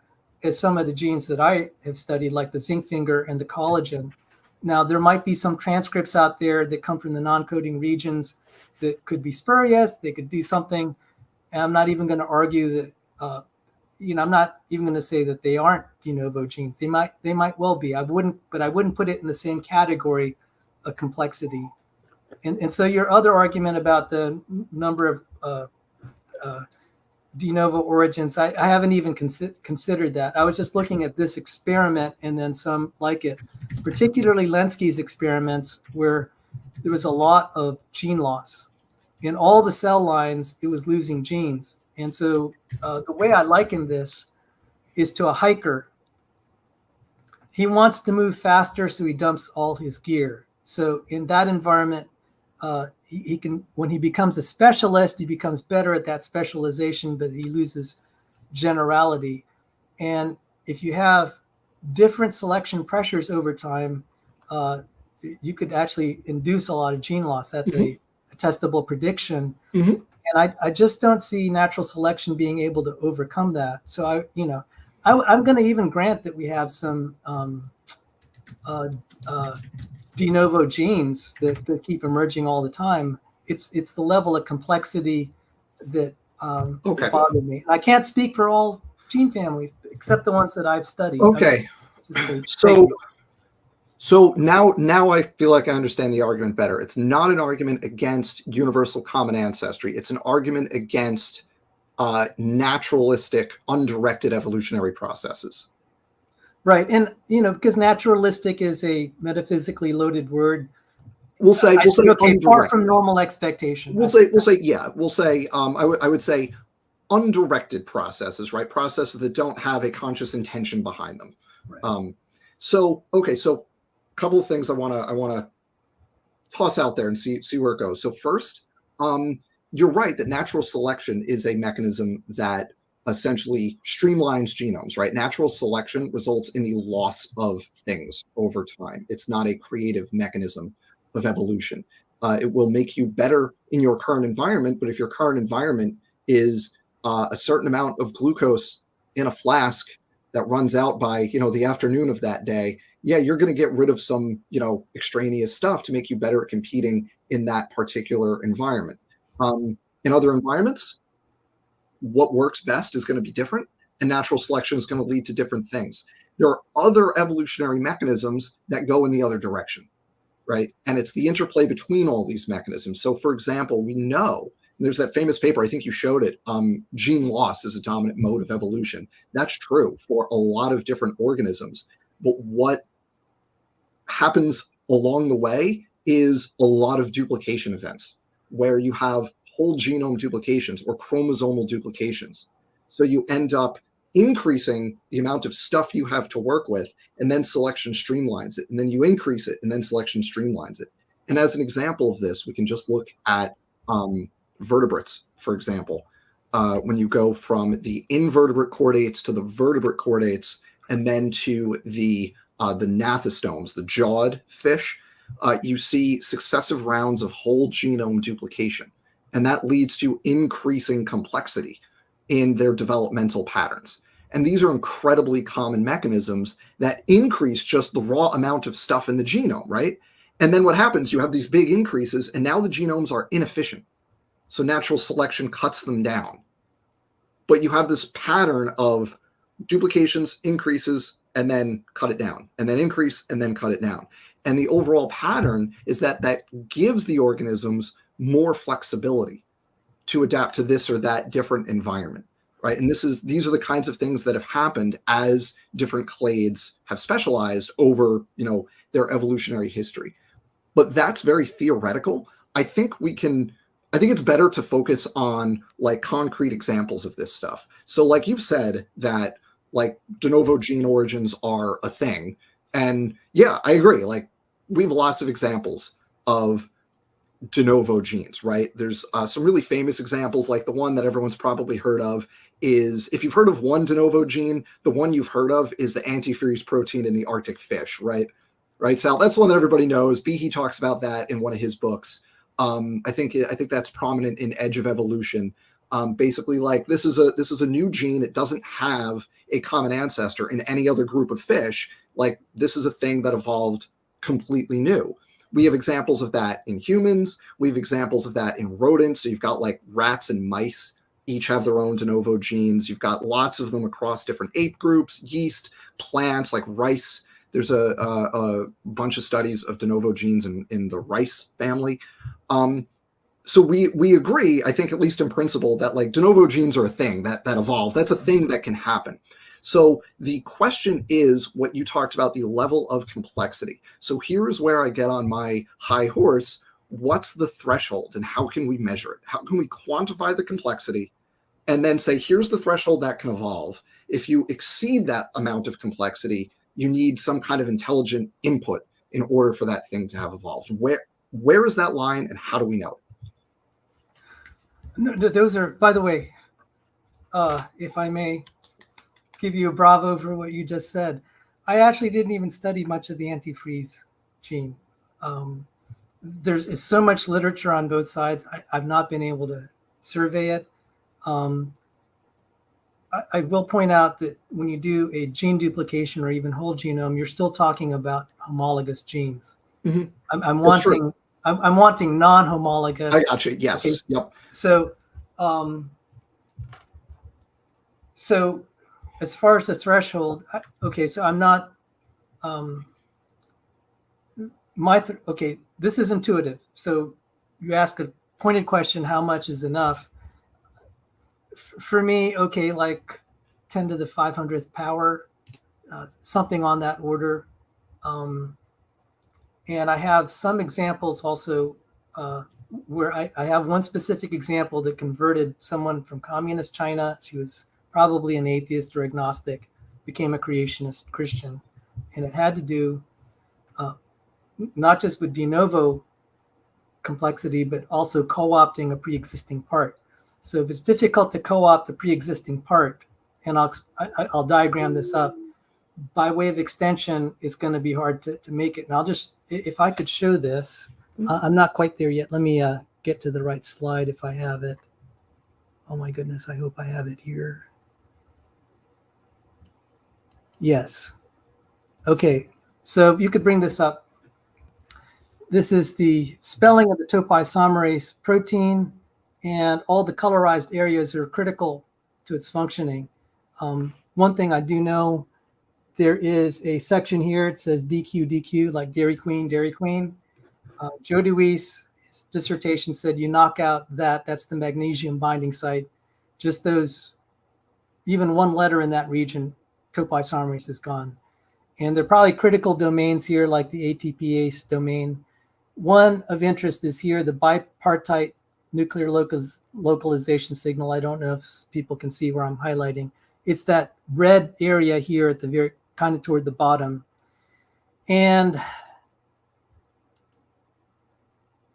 as some of the genes that I have studied, like the zinc finger and the collagen. Now, there might be some transcripts out there that come from the non-coding regions that could be spurious. They could do something. And I'm not even going to argue that, I'm not even going to say that they aren't de novo genes. They might well be. I wouldn't put it in the same category of complexity. And so your other argument about the number of de novo origins, I haven't even considered that. I was just looking at this experiment and then some like it, particularly Lenski's experiments, where there was a lot of gene loss. In all the cell lines, it was losing genes. And so the way I liken this is to a hiker. He wants to move faster, so he dumps all his gear. So in that environment, he can, when he becomes a specialist, he becomes better at that specialization, but he loses generality. And if you have different selection pressures over time, you could actually induce a lot of gene loss. That's a testable prediction. And I just don't see natural selection being able to overcome that. So I'm going to even grant that we have some de novo genes that keep emerging all the time. It's the level of complexity that bothered me. I can't speak for all gene families except the ones that I've studied. Okay. So now I feel like I understand the argument better. It's not an argument against universal common ancestry. It's an argument against naturalistic, undirected evolutionary processes. Right. And, because naturalistic is a metaphysically loaded word. We'll say okay, far from normal expectation. I would say undirected processes, right? Processes that don't have a conscious intention behind them. Right. So a couple of things I want to toss out there and see where it goes. So first, you're right that natural selection is a mechanism that essentially streamlines genomes, right? Natural selection results in the loss of things over time. It's not a creative mechanism of evolution. It will make you better in your current environment, but if your current environment is a certain amount of glucose in a flask that runs out by, the afternoon of that day, yeah, you're going to get rid of some, extraneous stuff to make you better at competing in that particular environment. In other environments, what works best is going to be different, and natural selection is going to lead to different things. There are other evolutionary mechanisms that go in the other direction, right? And it's the interplay between all these mechanisms. So, for example, we know there's that famous paper, I think you showed it, gene loss is a dominant mode of evolution. That's true for a lot of different organisms. But what happens along the way is a lot of duplication events where you have whole genome duplications or chromosomal duplications. So you end up increasing the amount of stuff you have to work with, and then selection streamlines it. And then you increase it, and then selection streamlines it. And as an example of this, we can just look at vertebrates, for example. When you go from the invertebrate chordates to the vertebrate chordates, and then to the gnathostomes, the jawed fish, you see successive rounds of whole genome duplication. And that leads to increasing complexity in their developmental patterns. And these are incredibly common mechanisms that increase just the raw amount of stuff in the genome, right? And then what happens, you have these big increases, and now the genomes are inefficient. So natural selection cuts them down. But you have this pattern of duplications, increases, and then cut it down, and then increase, and then cut it down. And the overall pattern is that gives the organisms more flexibility to adapt to this or that different environment, right? And these are the kinds of things that have happened as different clades have specialized over, their evolutionary history. But that's very theoretical. I think it's better to focus on like concrete examples of this stuff. So like you've said that like de novo gene origins are a thing. And yeah, I agree. Like we have lots of examples of de novo genes, right? There's some really famous examples, like the one that everyone's probably heard of is, if you've heard of one de novo gene, the one you've heard of is the antifreeze protein in the Arctic fish, right? Right, Sal? That's one that everybody knows. Behe talks about that in one of his books. I think that's prominent in Edge of Evolution. Basically, like this is a new gene. It doesn't have a common ancestor in any other group of fish. Like, this is a thing that evolved completely new. We have examples of that in humans. We have examples of that in rodents. So you've got like rats and mice each have their own de novo genes. You've got lots of them across different ape groups, yeast, plants like rice. There's a bunch of studies of de novo genes in the rice family. So we agree, I think, at least in principle, that like de novo genes are a thing that evolve. That's a thing that can happen. So the question is what you talked about, the level of complexity. So here's where I get on my high horse. What's the threshold and how can we measure it? How can we quantify the complexity and then say, here's the threshold that can evolve? If you exceed that amount of complexity, you need some kind of intelligent input in order for that thing to have evolved. Where is that line and how do we know it? No, those are, by the way, if I may give you a bravo for what you just said, I actually didn't even study much of the antifreeze gene. There's so much literature on both sides. I've not been able to survey it. I will point out that when you do a gene duplication or even whole genome, you're still talking about homologous genes. Mm-hmm. I'm wanting non-homologous. I got you. Yes. Okay. Yep. So as far as the threshold, so I'm not. This is intuitive. So you ask a pointed question: how much is enough? For me, like 10 to the 500th power, something on that order. And I have some examples also where I have one specific example that converted someone from communist China. She was probably an atheist or agnostic, became a creationist Christian. And it had to do not just with de novo complexity, but also co-opting a pre-existing part. So if it's difficult to co-opt the pre-existing part, and I'll diagram this up, by way of extension, it's going to be hard to make it. And I'll just, if I could show this, I'm not quite there yet. Let me get to the right slide if I have it. Oh my goodness, I hope I have it here. Yes. Okay, so if you could bring this up. This is the spelling of the topoisomerase protein, and all the colorized areas are critical to its functioning. One thing I do know, there is a section here, it says DQ, like Dairy Queen. Joe DeWeese, his dissertation said you knock out that's the magnesium binding site. Just those, even one letter in that region, topoisomerase is gone. And there are probably critical domains here, like the ATPase domain. One of interest is here, the bipartite nuclear localization signal. I don't know if people can see where I'm highlighting. It's that red area here at the very kind of toward the bottom. And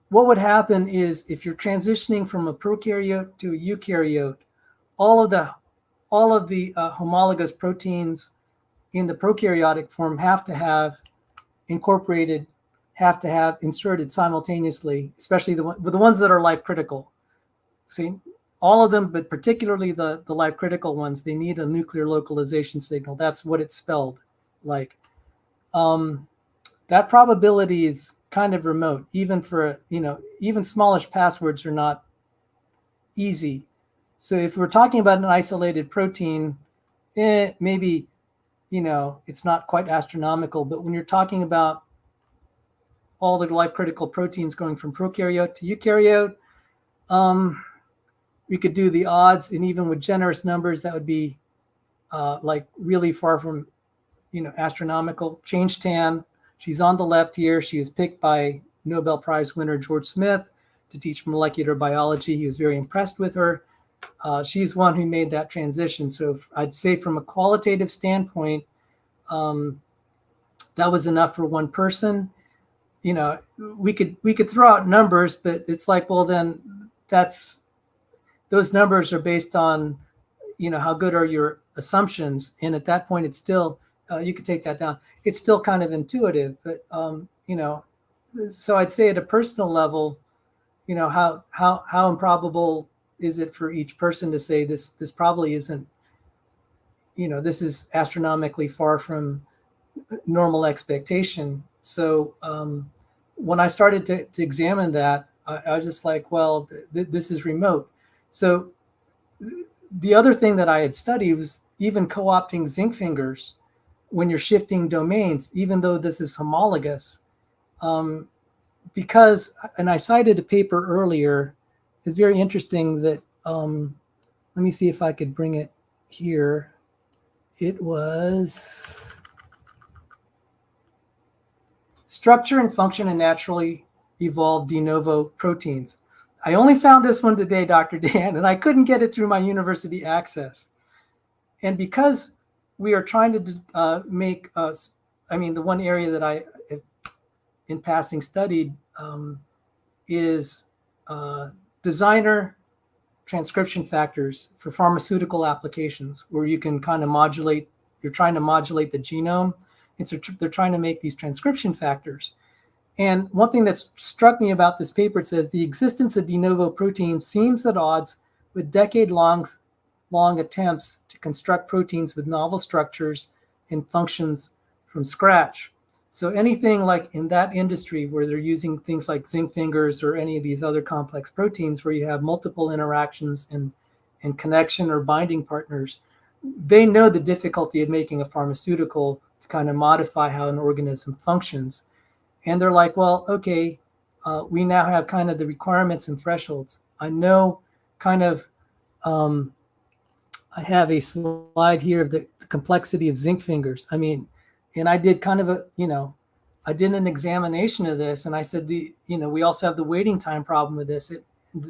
what would happen is if you're transitioning from a prokaryote to a eukaryote, all of the homologous proteins in the prokaryotic form have to have inserted simultaneously, especially the ones that are life critical. See, all of them, but particularly the life critical ones, they need a nuclear localization signal. That's what it's spelled like. That probability is kind of remote, even for, even smallish passwords are not easy. So if we're talking about an isolated protein, maybe, it's not quite astronomical, but when you're talking about all the life critical proteins going from prokaryote to eukaryote, we could do the odds, and even with generous numbers, that would be like really far from, astronomical. Change tan, she's on the left here. She was picked by Nobel Prize winner George Smith to teach molecular biology. He was very impressed with her. She's one who made that transition. So I'd say from a qualitative standpoint, that was enough for one person. we could throw out numbers, but it's like, well, then those numbers are based on, how good are your assumptions. And at that point, it's still, you could take that down. It's still kind of intuitive, but, so I'd say at a personal level, how improbable is it for each person to say this probably isn't, this is astronomically far from normal expectation. So when I started to examine that, I was just like, well, this is remote. So the other thing that I had studied was even co-opting zinc fingers when you're shifting domains, even though this is homologous. Because, and I cited a paper earlier, it's very interesting that, let me see if I could bring it here. It was Structure and Function in Naturally Evolved De Novo Proteins. I only found this one today, Dr. Dan, and I couldn't get it through my university access. And because we are trying to make, the one area that I have in passing studied is designer transcription factors for pharmaceutical applications, where you can kind of you're trying to modulate the genome. And so they're trying to make these transcription factors. And one thing that's struck me about this paper, it says the existence of de novo proteins seems at odds with decade-long attempts to construct proteins with novel structures and functions from scratch. So anything like in that industry where they're using things like zinc fingers or any of these other complex proteins where you have multiple interactions and connection or binding partners, they know the difficulty of making a pharmaceutical to kind of modify how an organism functions. And they're like, well, okay, we now have kind of the requirements and thresholds. I know kind of, I have a slide here of the complexity of zinc fingers. And I did kind of I did an examination of this, and I said, we also have the waiting time problem with this.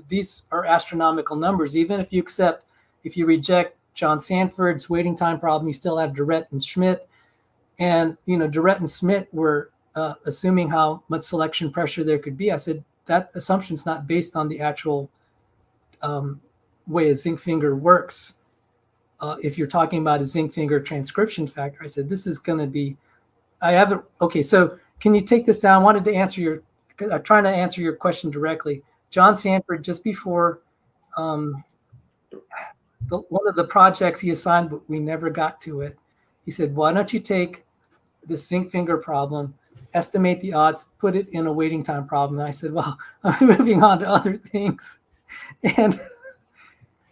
These are astronomical numbers. Even if you reject John Sanford's waiting time problem, you still have Durrett and Schmidt. And, Durrett and Schmidt were assuming how much selection pressure there could be. I said, that assumption's not based on the actual way a zinc finger works. If you're talking about a zinc finger transcription factor, I said, this is going to be, okay, so can you take this down? I wanted to answer I'm trying to answer your question directly. John Sanford, just before one of the projects he assigned, but we never got to it, he said, why don't you take the zinc finger problem, estimate the odds, put it in a waiting time problem. And I said, well, I'm moving on to other things. And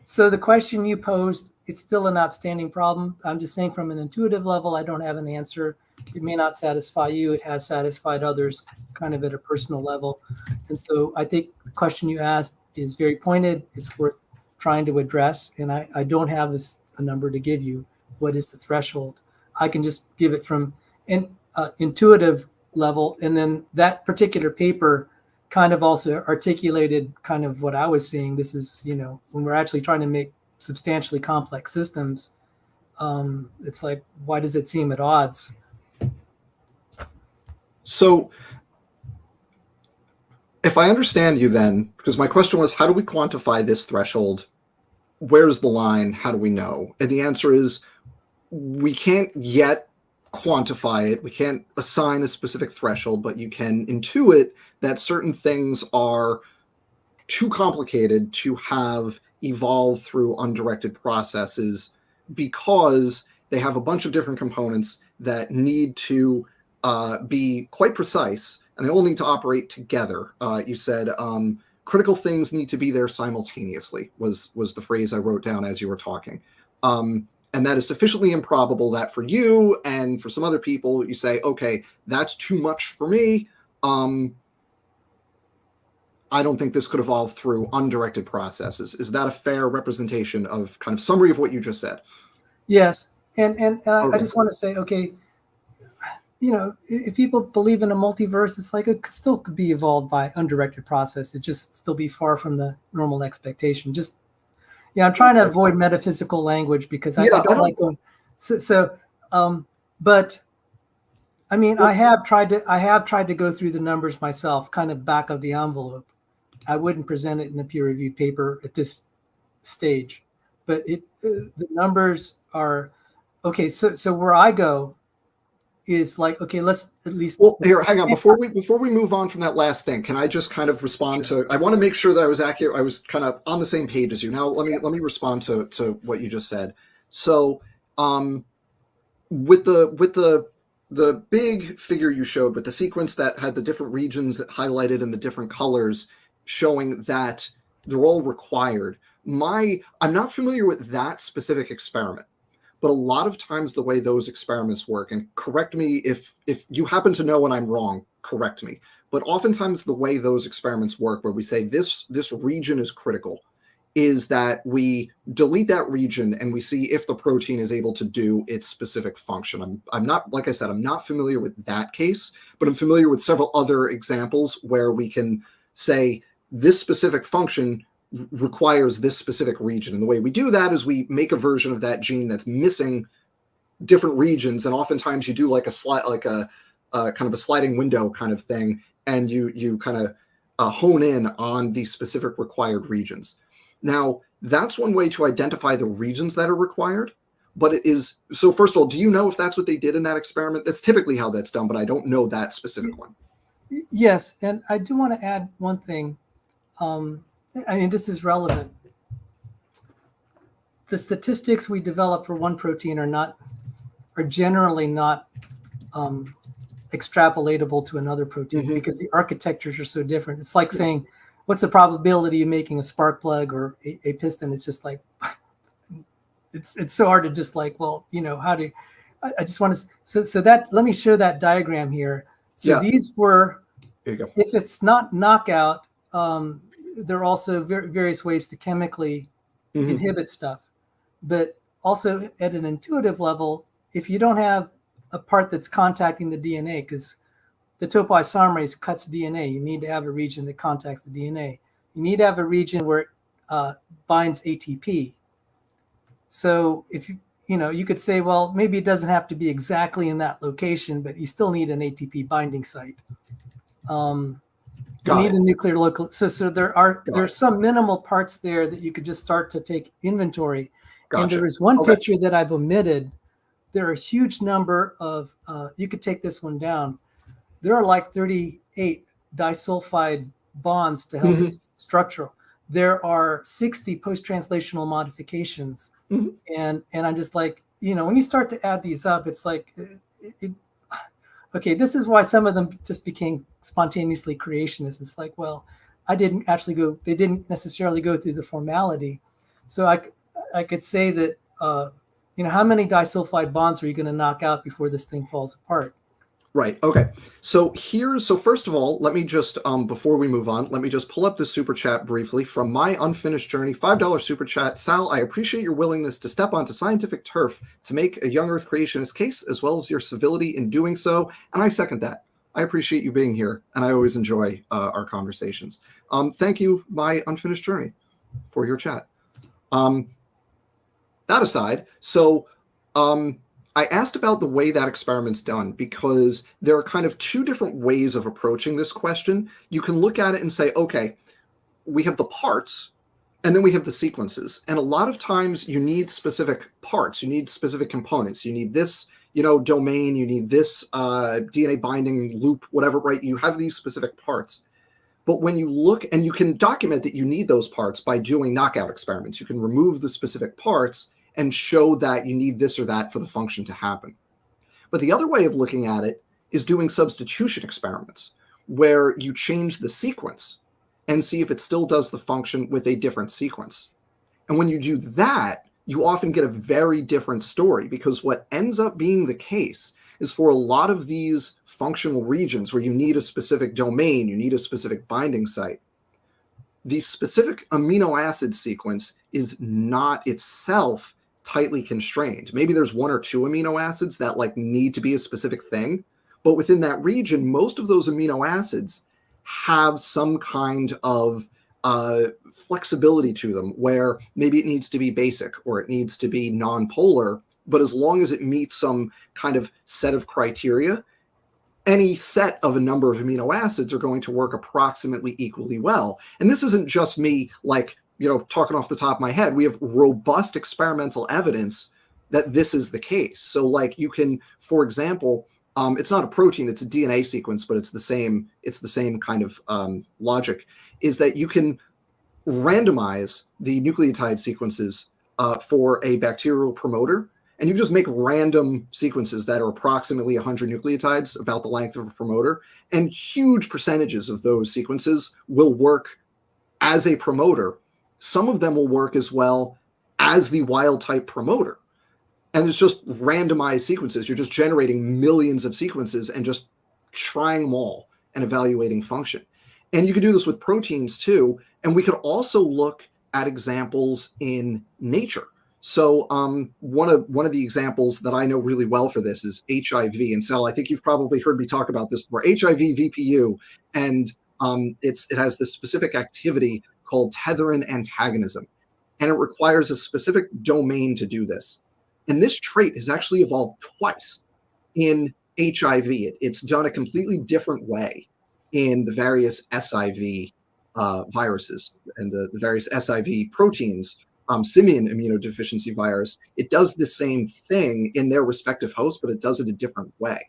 so the question you posed, it's still an outstanding problem. I'm just saying from an intuitive level, I don't have an answer. It may not satisfy you. It has satisfied others kind of at a personal level. And so I think the question you asked is very pointed. It's worth trying to address. And I don't have a number to give you. What is the threshold? I can just give it from an intuitive level. And then that particular paper kind of also articulated kind of what I was seeing. This is, when we're actually trying to make substantially complex systems, it's like, why does it seem at odds? So if I understand you then, because my question was, how do we quantify this threshold? Where's the line? How do we know? And the answer is, we can't yet quantify it. We can't assign a specific threshold, but you can intuit that certain things are too complicated to have evolved through undirected processes because they have a bunch of different components that need to be quite precise, and they all need to operate together. You said critical things need to be there simultaneously was the phrase I wrote down as you were talking. And that is sufficiently improbable that for you and for some other people, you say, okay, that's too much for me. I don't think this could evolve through undirected processes. Is that a fair representation of kind of summary of what you just said? Yes. And Okay. I just want to say, okay, if people believe in a multiverse, it's like it still could be evolved by undirected process. It just still be far from the normal expectation. I'm trying to avoid metaphysical language because I don't like going. But I mean, I have tried to go through the numbers myself, kind of back of the envelope. I wouldn't present it in a peer-reviewed paper at this stage, but the numbers are okay. So where I go is like, okay, let's at least. Well, here, hang on. Before we move on from that last thing, can I just kind of respond Sure. to? I want to make sure that I was accurate. I was kind of on the same page as you. Now, let me respond to what you just said. So, with the big figure you showed, with the sequence that had the different regions highlighted in the different colors, showing that they're all required. I'm not familiar with that specific experiment. But a lot of times the way those experiments work, and correct me if you happen to know and I'm wrong, correct me. But oftentimes the way those experiments work, where we say this region is critical, is that we delete that region and we see if the protein is able to do its specific function. I'm not, like I said, I'm not familiar with that case, but I'm familiar with several other examples where we can say this specific function requires this specific region. And the way we do that is we make a version of that gene that's missing different regions. And oftentimes you do like a slide, like a kind of a sliding window kind of thing. And you kind of hone in on the specific required regions. Now, that's one way to identify the regions that are required. But it is, so first of all, do you know if that's what they did in that experiment? That's typically how that's done, but I don't know that specific one. Yes. And I do want to add one thing. I mean, this is relevant. The statistics we develop for one protein are generally not extrapolatable to another protein because the architectures are so different. It's like saying, what's the probability of making a spark plug or a piston? It's just like, it's so hard to just like, well, how do I just want to, so that, let me show that diagram here. So these were, There you go. if it's not knockout, there are also various ways to chemically inhibit stuff. But also at an intuitive level, if you don't have a part that's contacting the DNA, because the topoisomerase cuts DNA, you need to have a region that contacts the DNA. You need to have a region where it binds ATP. So if you could say, well, maybe it doesn't have to be exactly in that location, but you still need an ATP binding site. You need a nuclear local. So there's some minimal parts there that you could just start to take inventory. Gotcha. And there is one picture that I've omitted. There are a huge number of, you could take this one down. There are like 38 disulfide bonds to help its structural. There are 60 post-translational modifications. And I'm just like, when you start to add these up, it's like, okay, this is why some of them just became spontaneously creationists. It's like, well, they didn't necessarily go through the formality. So I could say that, how many disulfide bonds are you going to knock out before this thing falls apart? Right. Okay. So first of all, let me just, before we move on, let me just pull up the super chat briefly from My Unfinished Journey, $5 super chat. Sal, I appreciate your willingness to step onto scientific turf to make a young Earth creationist case, as well as your civility in doing so. And I second that. I appreciate you being here, and I always enjoy our conversations. Thank you, My Unfinished Journey, for your chat. That aside, so I asked about the way that experiment's done because there are kind of two different ways of approaching this question. You can look at it and say, okay, we have the parts, and then we have the sequences. And a lot of times you need specific parts, you need specific components. You need this, domain, you need this DNA binding loop, whatever, right? You have these specific parts. But when you look, and you can document that you need those parts by doing knockout experiments. You can remove the specific parts and show that you need this or that for the function to happen. But the other way of looking at it is doing substitution experiments, where you change the sequence and see if it still does the function with a different sequence. And when you do that, you often get a very different story, because what ends up being the case is for a lot of these functional regions where you need a specific domain, you need a specific binding site, the specific amino acid sequence is not itself tightly constrained. Maybe there's one or two amino acids that need to be a specific thing, but within that region, most of those amino acids have some kind of flexibility to them, where maybe it needs to be basic or it needs to be non-polar, but as long as it meets some kind of set of criteria, any set of a number of amino acids are going to work approximately equally well. And this isn't just me, like, talking off the top of my head. We have robust experimental evidence that this is the case. So, like, you can, for example, it's not a protein, it's a DNA sequence, but it's the same kind of logic, is that you can randomize the nucleotide sequences for a bacterial promoter, and you just make random sequences that are approximately 100 nucleotides, about the length of a promoter, and huge percentages of those sequences will work as a promoter. Some of them will work as well as the wild type promoter. And it's just randomized sequences. You're just generating millions of sequences and just trying them all and evaluating function. And you could do this with proteins too. And we could also look at examples in nature. So one of the examples that I know really well for this is HIV. And Sal, I think you've probably heard me talk about this before. HIV VPU, and it has this specific activity called tetherin antagonism, and it requires a specific domain to do this. And this trait has actually evolved twice in HIV. It's done a completely different way in the various SIV viruses and the various SIV proteins. Simian immunodeficiency virus, it does the same thing in their respective hosts, but it does it a different way.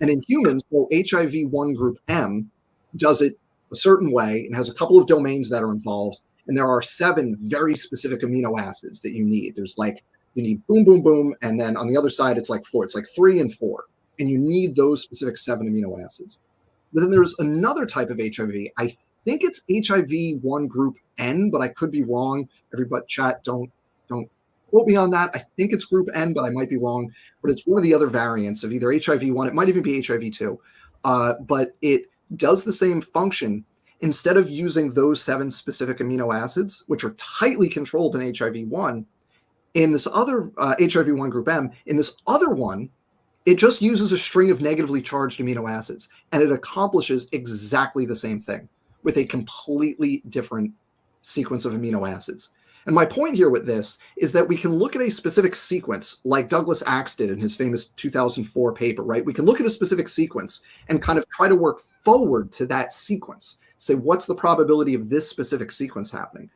And in humans, so HIV-1 group M does it a certain way and has a couple of domains that are involved. And there are 7 very specific amino acids that you need. There's like, you need boom, boom, boom. And then on the other side, it's like 4. It's like 3 and 4. And you need those specific 7 amino acids. But then there's another type of HIV. I think it's HIV-1 group N, but I could be wrong. Everybody chat, don't quote me on that. I think it's group N, but I might be wrong. But it's one of the other variants of either HIV-1. It might even be HIV-2. But it does the same function. Instead of using those 7 specific amino acids, which are tightly controlled in HIV-1, in this other HIV-1 group M, in this other one, it just uses a string of negatively charged amino acids, and it accomplishes exactly the same thing with a completely different sequence of amino acids. And my point here with this is that we can look at a specific sequence like Douglas Axe did in his famous 2004 paper, right? We can look at a specific sequence and kind of try to work forward to that sequence. Say, what's the probability of this specific sequence happening?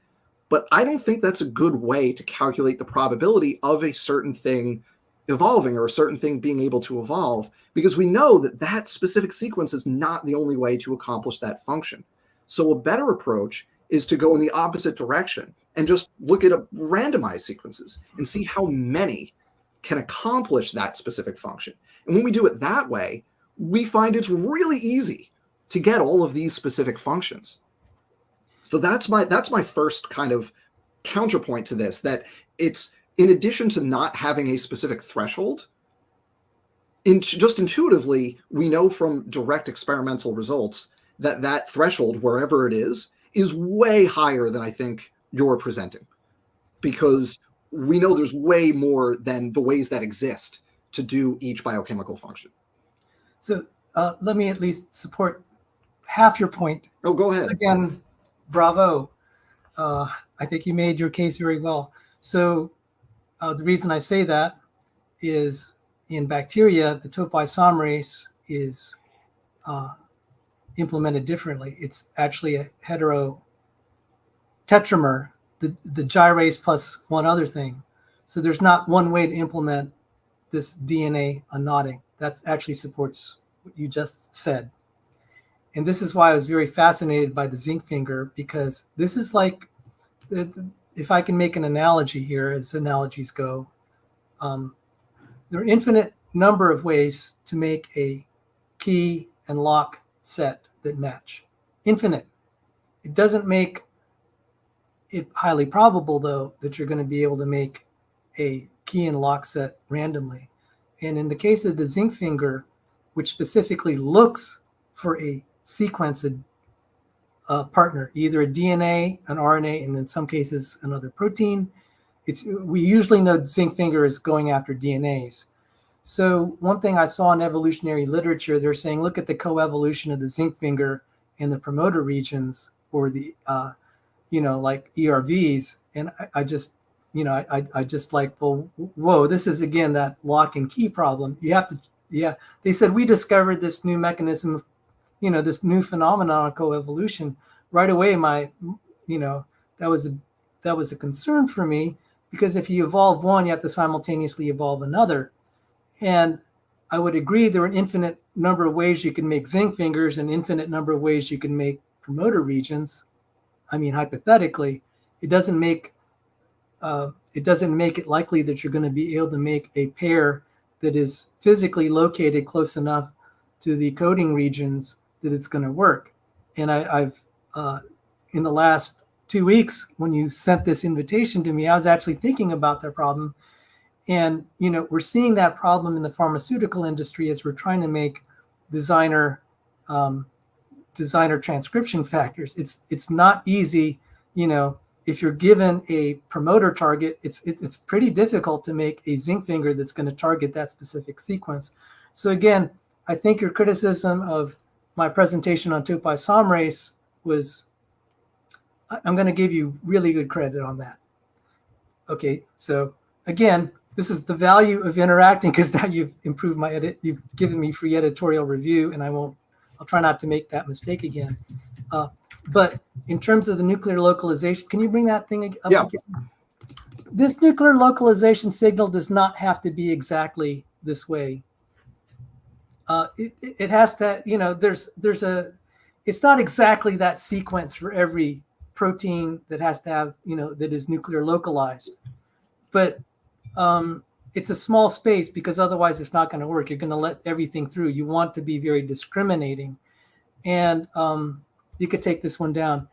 But I don't think that's a good way to calculate the probability of a certain thing evolving or a certain thing being able to evolve, because we know that that specific sequence is not the only way to accomplish that function. So a better approach is to go in the opposite direction and just look at randomized sequences and see how many can accomplish that specific function. And when we do it that way, we find it's really easy to get all of these specific functions. So that's my first kind of counterpoint to this, that it's, in addition to not having a specific threshold, just intuitively, we know from direct experimental results that that threshold, wherever it is way higher than I think you're presenting, because we know there's way more than the ways that exist to do each biochemical function. So let me at least support half your point. Oh, go ahead. Again, bravo. I think you made your case very well. So the reason I say that is in bacteria, the topoisomerase is implemented differently. It's actually a heterotetramer, the gyrase plus one other thing. So there's not one way to implement this DNA unknotting. That actually supports what you just said. And this is why I was very fascinated by the zinc finger, because this is like, if I can make an analogy here, as analogies go, there are infinite number of ways to make a key and lock set that match. Infinite. It doesn't make it highly probable, though, that you're going to be able to make a key and lock set randomly. And in the case of the zinc finger, which specifically looks for a sequenced partner, either a DNA, an RNA, and in some cases another protein, we usually know zinc finger is going after DNAs. So one thing I saw in evolutionary literature, they're saying, look at the coevolution of the zinc finger and the promoter regions, or the, like ERVs. And I just like, well, whoa, this is again that lock and key problem. You have to Yeah, they said we discovered this new mechanism, this new phenomenon of coevolution. Right away, that was a concern for me, because if you evolve one, you have to simultaneously evolve another. And I would agree there are an infinite number of ways you can make zinc fingers and infinite number of ways you can make promoter regions. I mean, hypothetically, it doesn't make it likely that you're going to be able to make a pair that is physically located close enough to the coding regions that it's going to work. And I've in the last 2 weeks, when you sent this invitation to me, I was actually thinking about that problem. And we're seeing that problem in the pharmaceutical industry as we're trying to make designer transcription factors. It's not easy. If you're given a promoter target, it's pretty difficult to make a zinc finger that's going to target that specific sequence. So again, I think your criticism of my presentation on topoisomerase was, I'm going to give you really good credit on that. Okay, so again, this is the value of interacting, because now you've improved my edit. You've given me free editorial review, and I'll try not to make that mistake again. But in terms of the nuclear localization, can you bring that thing up again? This nuclear localization signal does not have to be exactly this way. It has to, it's not exactly that sequence for every protein that has to have, that is nuclear localized. But it's a small space, because otherwise it's not going to work. You're going to let everything through. You want to be very discriminating. And you could take this one down.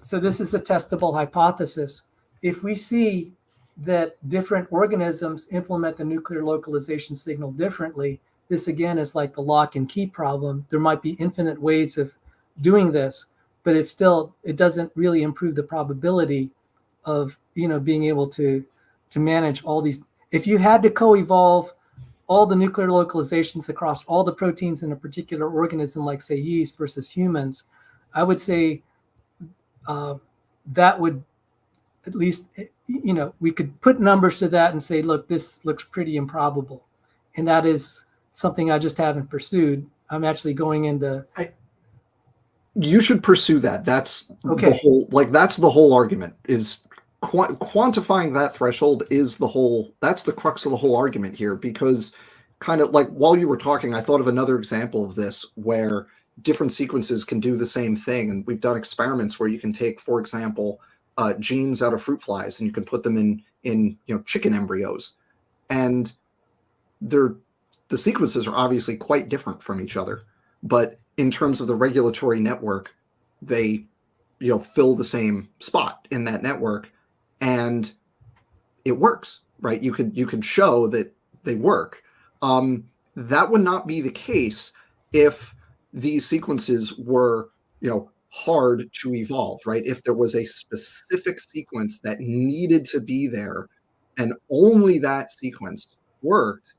So this is a testable hypothesis. If we see that different organisms implement the nuclear localization signal differently, this again is like the lock and key problem. There might be infinite ways of doing this, but it doesn't really improve the probability of being able to manage all these. If you had to co-evolve all the nuclear localizations across all the proteins in a particular organism, like say yeast versus humans, I would say that would, at least, we could put numbers to that and say, look, this looks pretty improbable. And that is something I just haven't pursued. I'm actually going into. You should pursue that. That's okay. That's the whole argument, is quantifying that threshold that's the crux of the whole argument here. Because kind of like while you were talking, I thought of another example of this where different sequences can do the same thing. And we've done experiments where you can take, for example, genes out of fruit flies, and you can put them in chicken embryos, and the sequences are obviously quite different from each other, but in terms of the regulatory network, they fill the same spot in that network, and it works, right? You could show that they work. That would not be the case if these sequences were hard to evolve, right? If there was a specific sequence that needed to be there and only that sequence worked,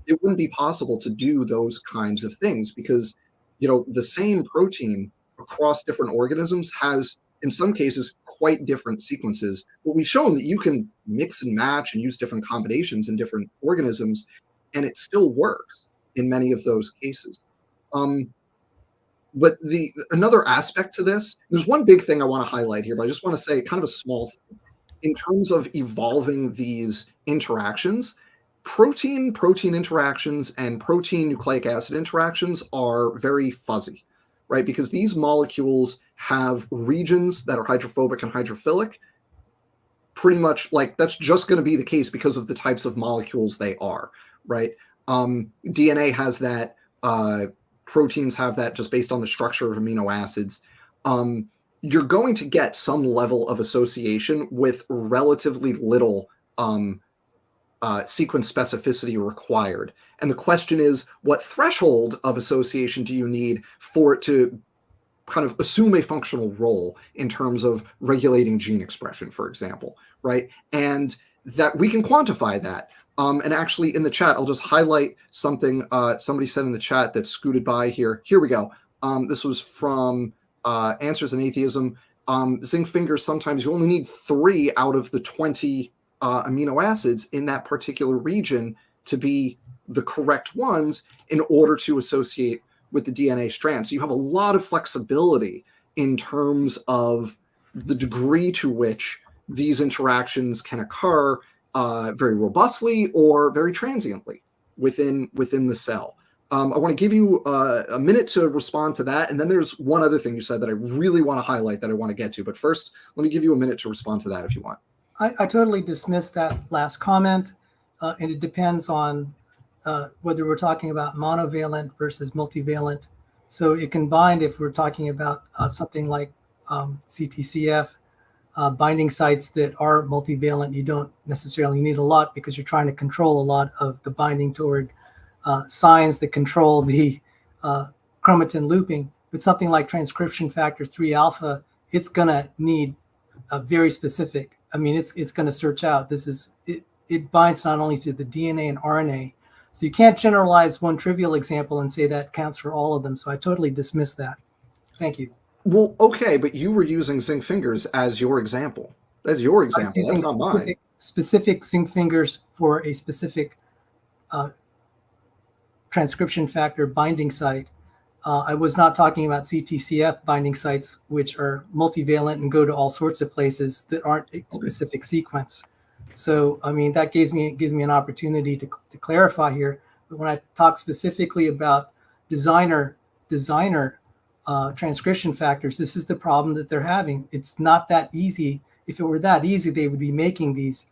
it wouldn't be possible to do those kinds of things, because the same protein across different organisms has, in some cases, quite different sequences. But we've shown that you can mix and match and use different combinations in different organisms, and it still works in many of those cases. But another aspect to this, there's one big thing I want to highlight here, but I just want to say kind of a small thing. In terms of evolving these interactions, protein interactions and protein nucleic acid interactions are very fuzzy, right? Because these molecules have regions that are hydrophobic and hydrophilic. Pretty much, like, that's just going to be the case because of the types of molecules they are, right? DNA has that, proteins have that just based on the structure of amino acids. You're going to get some level of association with relatively little sequence specificity required. And the question is, what threshold of association do you need for it to kind of assume a functional role in terms of regulating gene expression, for example, right? And that we can quantify that. And actually in the chat, I'll just highlight something somebody said in the chat that's scooted by here. Here we go. This was from Answers in Atheism. Zinc fingers, sometimes you only need 3 out of the 20 amino acids in that particular region to be the correct ones in order to associate with the DNA strand. So you have a lot of flexibility in terms of the degree to which these interactions can occur very robustly or very transiently within the cell. I want to give you a minute to respond to that. And then there's one other thing you said that I really want to highlight that I want to get to. But first, let me give you a minute to respond to that if you want. I totally dismiss that last comment. And it depends on whether we're talking about monovalent versus multivalent. So it can bind if we're talking about something like CTCF, binding sites that are multivalent. You don't necessarily need a lot because you're trying to control a lot of the binding toward signs that control the chromatin looping. But something like transcription factor 3 alpha, it's going to need a very specific. I mean, it's going to search out. It binds not only to the DNA and RNA. So you can't generalize one trivial example and say that counts for all of them. So I totally dismiss that. Thank you. Well, okay, but you were using zinc fingers as your example. That's your example. That's not mine. Specific zinc fingers for a specific transcription factor binding site. I was not talking about CTCF binding sites, which are multivalent and go to all sorts of places that aren't a specific sequence. So, I mean, that gives me an opportunity to clarify here. But when I talk specifically about designer transcription factors, this is the problem that they're having. It's not that easy. If it were that easy, they would be making these,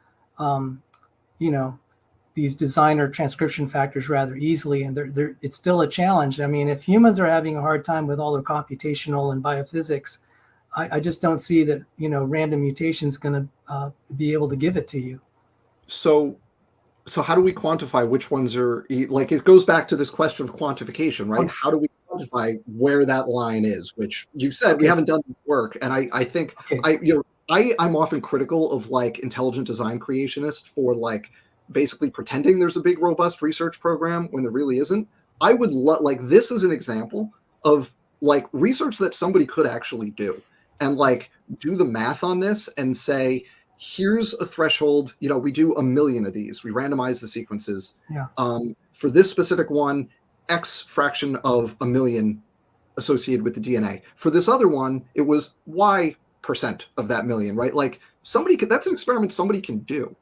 these designer transcription factors rather easily. And it's still a challenge. I mean, if humans are having a hard time with all their computational and biophysics, I just don't see that, random mutation's going to be able to give it to you. So how do we quantify which ones are, like, it goes back to this question of quantification, right? How do we quantify where that line is, which you said we haven't done the work. And I think I'm often critical of like intelligent design creationists for like basically pretending there's a big robust research program when there really isn't. I would like, this is an example of like research that somebody could actually do and like do the math on this and say, here's a threshold, we do 1 million of these, we randomize the sequences. For this specific one, X fraction of 1 million associated with the DNA. For this other one, it was Y % of that million, right? Like that's an experiment somebody can do.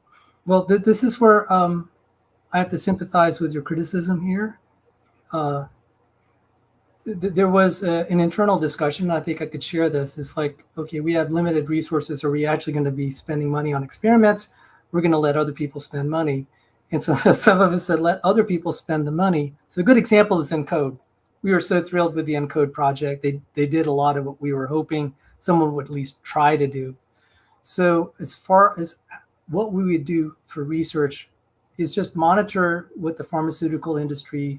Well, this is where I have to sympathize with your criticism here. There was an internal discussion. I think I could share this. It's like, okay, we have limited resources. Are we actually going to be spending money on experiments? We're going to let other people spend money. And so some of us said, let other people spend the money. So a good example is ENCODE. We were so thrilled with the ENCODE project. They did a lot of what we were hoping someone would at least try to do. So as far as what we would do for research is just monitor what the pharmaceutical industry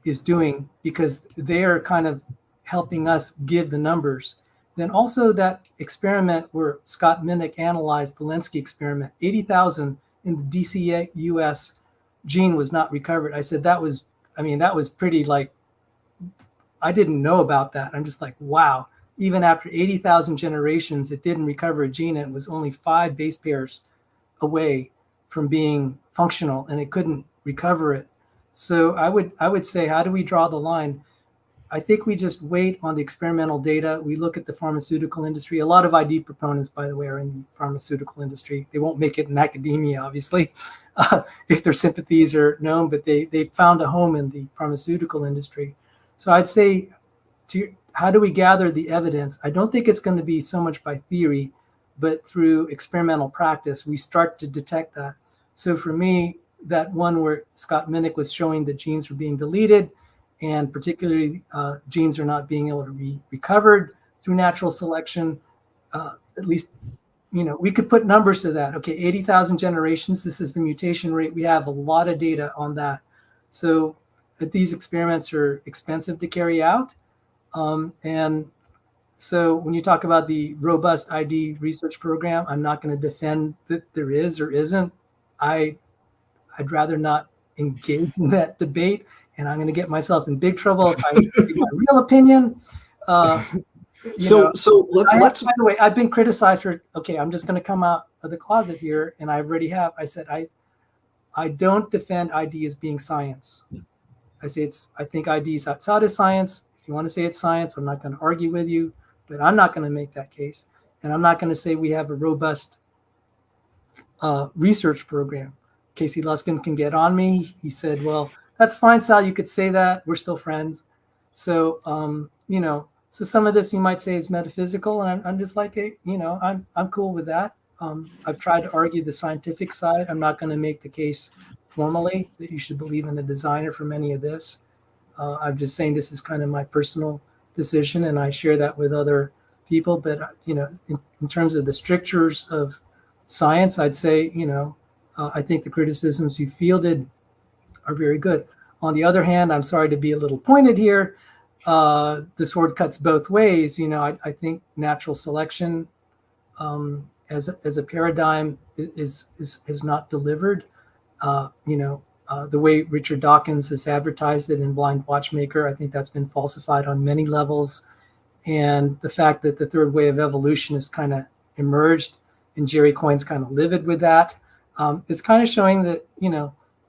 is doing, because they are kind of helping us give the numbers. Then also that experiment where Scott Minnick analyzed the Lenski experiment, 80,000 in the DCUS gene was not recovered. I said that was pretty, like, I didn't know about that. I'm just like, wow, even after 80,000 generations, it didn't recover a gene, and it was only 5 base pairs away from being functional, and it couldn't recover it. So I would say, how do we draw the line? I think we just wait on the experimental data. We look at the pharmaceutical industry. A lot of ID proponents, by the way, are in the pharmaceutical industry. They won't make it in academia, obviously, if their sympathies are known, but they found a home in the pharmaceutical industry. So I'd say, how do we gather the evidence? I don't think it's going to be so much by theory, but through experimental practice, we start to detect that. So for me, that one where Scott Minnick was showing that genes were being deleted, and particularly genes are not being able to be recovered through natural selection, at least, we could put numbers to that. Okay, 80,000 generations, this is the mutation rate. We have a lot of data on that. So these experiments are expensive to carry out. And so when you talk about the robust ID research program, I'm not going to defend that there is or isn't. I'd rather not engage in that debate, and I'm going to get myself in big trouble if I give my real opinion. Let's. By the way, I've been criticized for. Okay, I'm just going to come out of the closet here, and I already have. I said I don't defend ID as being science. I say I think ID is outside of science. If you want to say it's science, I'm not going to argue with you, but I'm not going to make that case. And I'm not going to say we have a robust research program. Casey Luskin can get on me. He said, well, that's fine, Sal, you could say that. We're still friends. So, so some of this you might say is metaphysical. And I'm just like, hey, I'm cool with that. I've tried to argue the scientific side. I'm not going to make the case formally that you should believe in a designer from any of this. I'm just saying this is kind of my personal decision, and I share that with other people. But, in terms of the strictures of science, I'd say, I think the criticisms you fielded are very good. On the other hand, I'm sorry to be a little pointed here. The sword cuts both ways. I think natural selection as a paradigm is not delivered. The way Richard Dawkins has advertised it in Blind Watchmaker, I think that's been falsified on many levels. And the fact that the third way of evolution has kind of emerged, and Jerry Coyne's kind of livid with that. It's kind of showing that,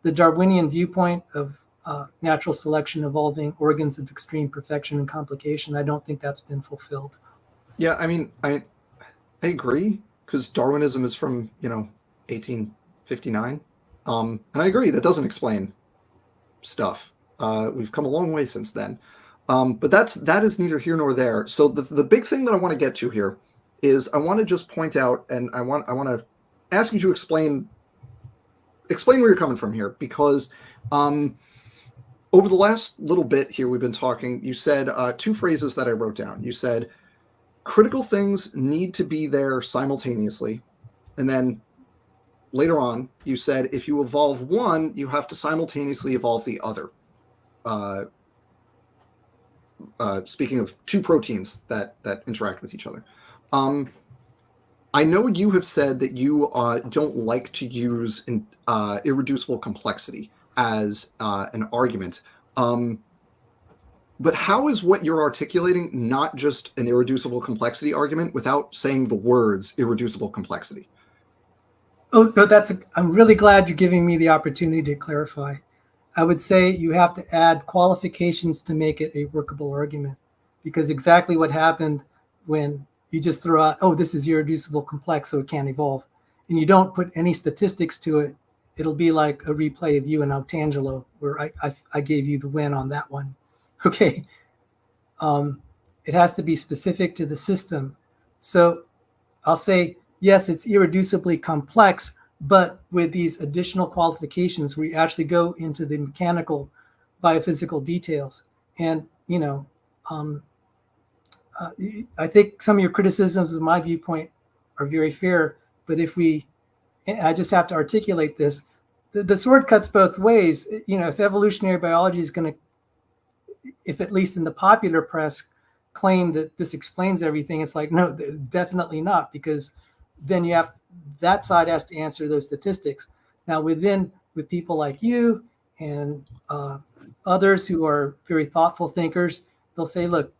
the Darwinian viewpoint of natural selection evolving organs of extreme perfection and complication, I don't think that's been fulfilled. Yeah, I mean, I agree, because Darwinism is from, 1859. And I agree, that doesn't explain stuff. We've come a long way since then. But that is neither here nor there. So the big thing that I want to get to here is I want to just point out, and I want to ask you to explain where you're coming from here, because over the last little bit here we've been talking, you said two phrases that I wrote down. You said critical things need to be there simultaneously, and then later on you said if you evolve one, you have to simultaneously evolve the other. Speaking of two proteins that interact with each other. I know you have said that you don't like to use irreducible complexity as an argument. But how is what you're articulating not just an irreducible complexity argument without saying the words irreducible complexity? Oh, no, I'm really glad you're giving me the opportunity to clarify. I would say you have to add qualifications to make it a workable argument, because exactly what happened when you just throw out, oh, this is irreducible complex, so it can't evolve, and you don't put any statistics to it, it'll be like a replay of you and Altangelo, where I gave you the win on that one. Okay. It has to be specific to the system. So I'll say, yes, it's irreducibly complex, but with these additional qualifications, we actually go into the mechanical, biophysical details. And, I think some of your criticisms of my viewpoint are very fair, but I just have to articulate this. The sword cuts both ways. If evolutionary biology is going to, if at least in the popular press, claim that this explains everything, it's like, no, definitely not, because then that side has to answer those statistics. Now, with people like you and others who are very thoughtful thinkers, they'll say, look,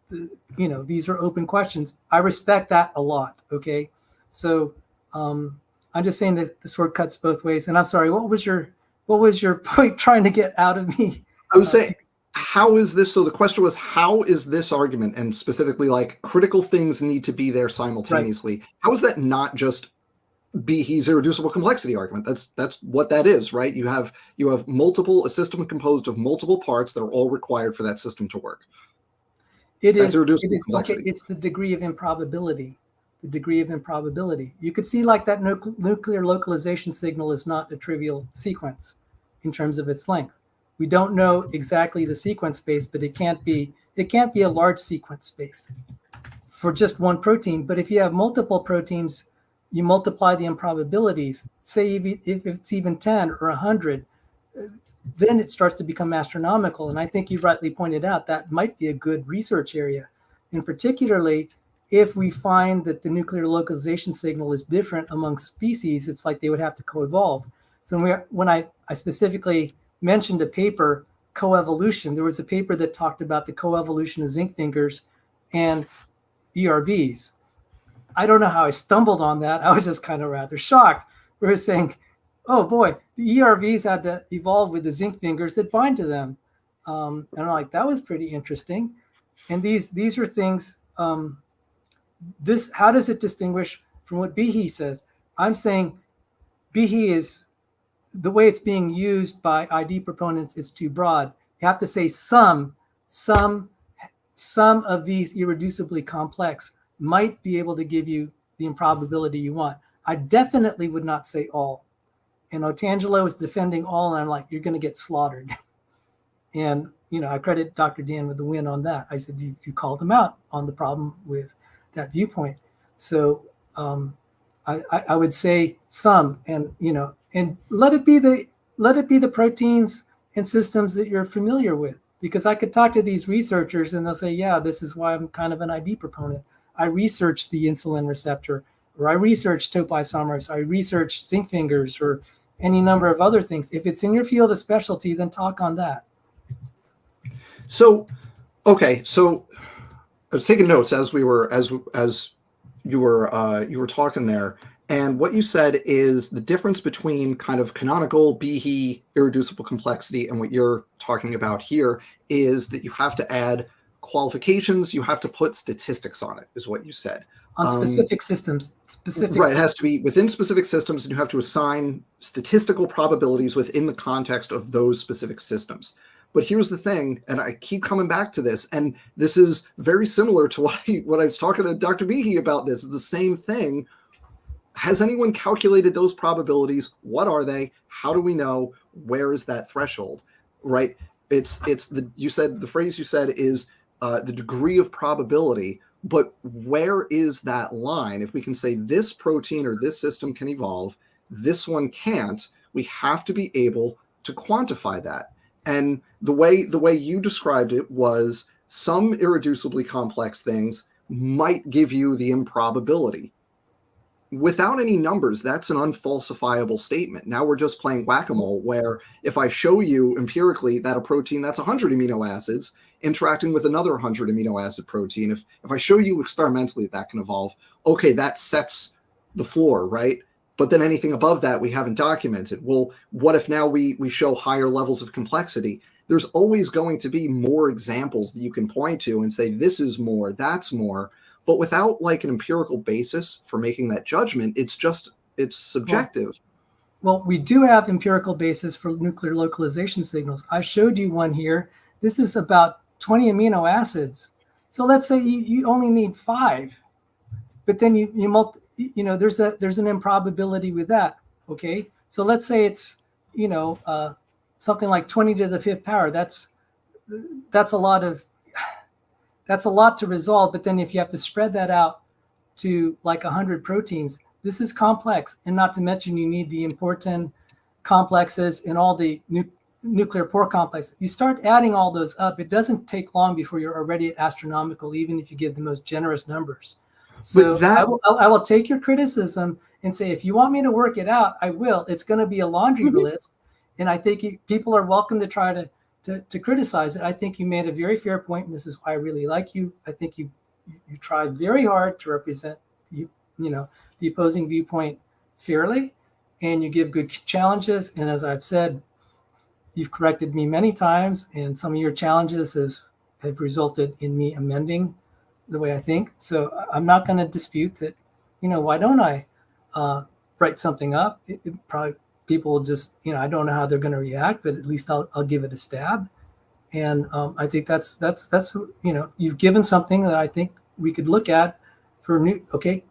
these are open questions. I respect that a lot. Okay. So I'm just saying that the sword cuts both ways. And I'm sorry, what was your point trying to get out of me? I was saying, how is this? So the question was, how is this argument, and specifically like critical things need to be there simultaneously? Right. How is that not just Behe's irreducible complexity argument? That's what that is, right? You have a system composed of multiple parts that are all required for that system to work. It is okay. It's the degree of improbability. You could see like that nuclear localization signal is not a trivial sequence in terms of its length. We don't know exactly the sequence space, but it can't be a large sequence space for just one protein. But if you have multiple proteins, you multiply the improbabilities. Say if it's even 10 or 100, then it starts to become astronomical. And I think you rightly pointed out that might be a good research area. And particularly if we find that the nuclear localization signal is different among species, it's like they would have to co-evolve. So when I specifically mentioned a paper, coevolution, there was a paper that talked about the coevolution of zinc fingers and ERVs. I don't know how I stumbled on that. I was just kind of rather shocked. We were saying, oh boy, the ERVs had to evolve with the zinc fingers that bind to them. And I'm like, that was pretty interesting. And these are things, how does it distinguish from what Behe says? I'm saying Behe is, the way it's being used by ID proponents is too broad. You have to say some of these irreducibly complex might be able to give you the improbability you want. I definitely would not say all. And Otangelo is defending all, and I'm like, you're going to get slaughtered. And, I credit Dr. Dan with the win on that. I said, you called him out on the problem with that viewpoint. So I would say some, and, and let it be the proteins and systems that you're familiar with. Because I could talk to these researchers and they'll say, yeah, this is why I'm kind of an ID proponent. I researched the insulin receptor, or I researched topoisomerase, I researched zinc fingers, or any number of other things. If it's in your field of specialty, then talk on that. So, okay, so I was taking notes as we were you were talking there, and what you said is the difference between kind of canonical Behe irreducible complexity and what you're talking about here is that you have to add qualifications, you have to put statistics on it, is what you said. On specific systems. Right, it has to be within specific systems, and you have to assign statistical probabilities within the context of those specific systems. But here's the thing, and I keep coming back to this, and this is very similar to what I was talking to Dr. Behe about. This is the same thing. Has anyone calculated those probabilities? What are they? How do we know? Where is that threshold? Right? The phrase you said is the degree of probability, but where is that line? If we can say this protein or this system can evolve, this one can't, we have to be able to quantify that. And the way you described it was some irreducibly complex things might give you the improbability. Without any numbers, that's an unfalsifiable statement. Now we're just playing whack-a-mole, where if I show you empirically that a protein that's 100 amino acids interacting with another 100 amino acid protein, if I show you experimentally that can evolve, okay, that sets the floor, right? But then anything above that we haven't documented. Well, what if now we show higher levels of complexity? There's always going to be more examples that you can point to and say, this is more, that's more. But without like an empirical basis for making that judgment, it's subjective. Well, we do have empirical basis for nuclear localization signals. I showed you one here. This is about 20 amino acids. So let's say you only need 5, but then there's an improbability with that. Okay, so let's say it's something like 20 to the 5th power. That's a lot to resolve. But then if you have to spread that out to like 100 proteins, this is complex. And not to mention you need the important complexes and all the nuclear pore complexes. You start adding all those up, it doesn't take long before you're already at astronomical, even if you give the most generous numbers. So I will take your criticism and say, if you want me to work it out, I will. It's going to be a laundry list. And I think people are welcome to try to criticize it. I think you made a very fair point, and this is why I really like you. I think you tried very hard to represent the opposing viewpoint fairly, and you give good challenges. And as I've said, you've corrected me many times, and some of your challenges have resulted in me amending the way I think. So I'm not going to dispute that. Why don't I write something up? It probably people will just, I don't know how they're going to react, but at least I'll give it a stab. And I think that's you've given something that I think we could look at for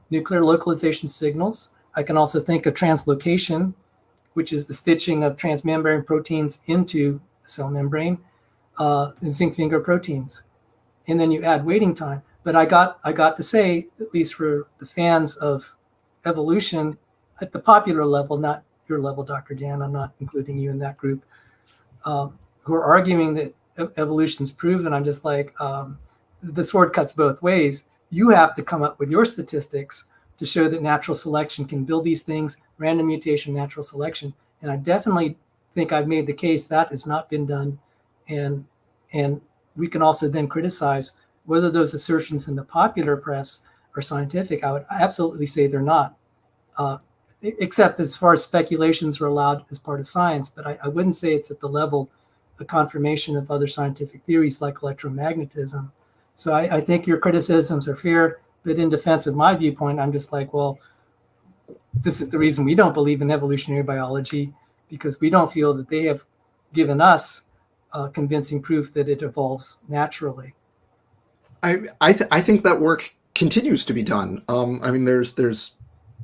nuclear localization signals. I can also think of translocation, which is the stitching of transmembrane proteins into the cell membrane, zinc finger proteins, and then you add waiting time. But I got to say, at least for the fans of evolution at the popular level, not your level, Dr. Dan, I'm not including you in that group, who are arguing that evolution's proven. I'm just like, the sword cuts both ways. You have to come up with your statistics to show that natural selection can build these things, random mutation, natural selection. And I definitely think I've made the case that has not been done. And we can also then criticize whether those assertions in the popular press are scientific. I would absolutely say they're not. except as far as speculations were allowed as part of science. But I wouldn't say it's at the level of confirmation of other scientific theories like electromagnetism. So I think your criticisms are fair, but in defense of my viewpoint, I'm just like, well, this is the reason we don't believe in evolutionary biology, because we don't feel that they have given us convincing proof that it evolves naturally. I think that work continues to be done. I mean, there's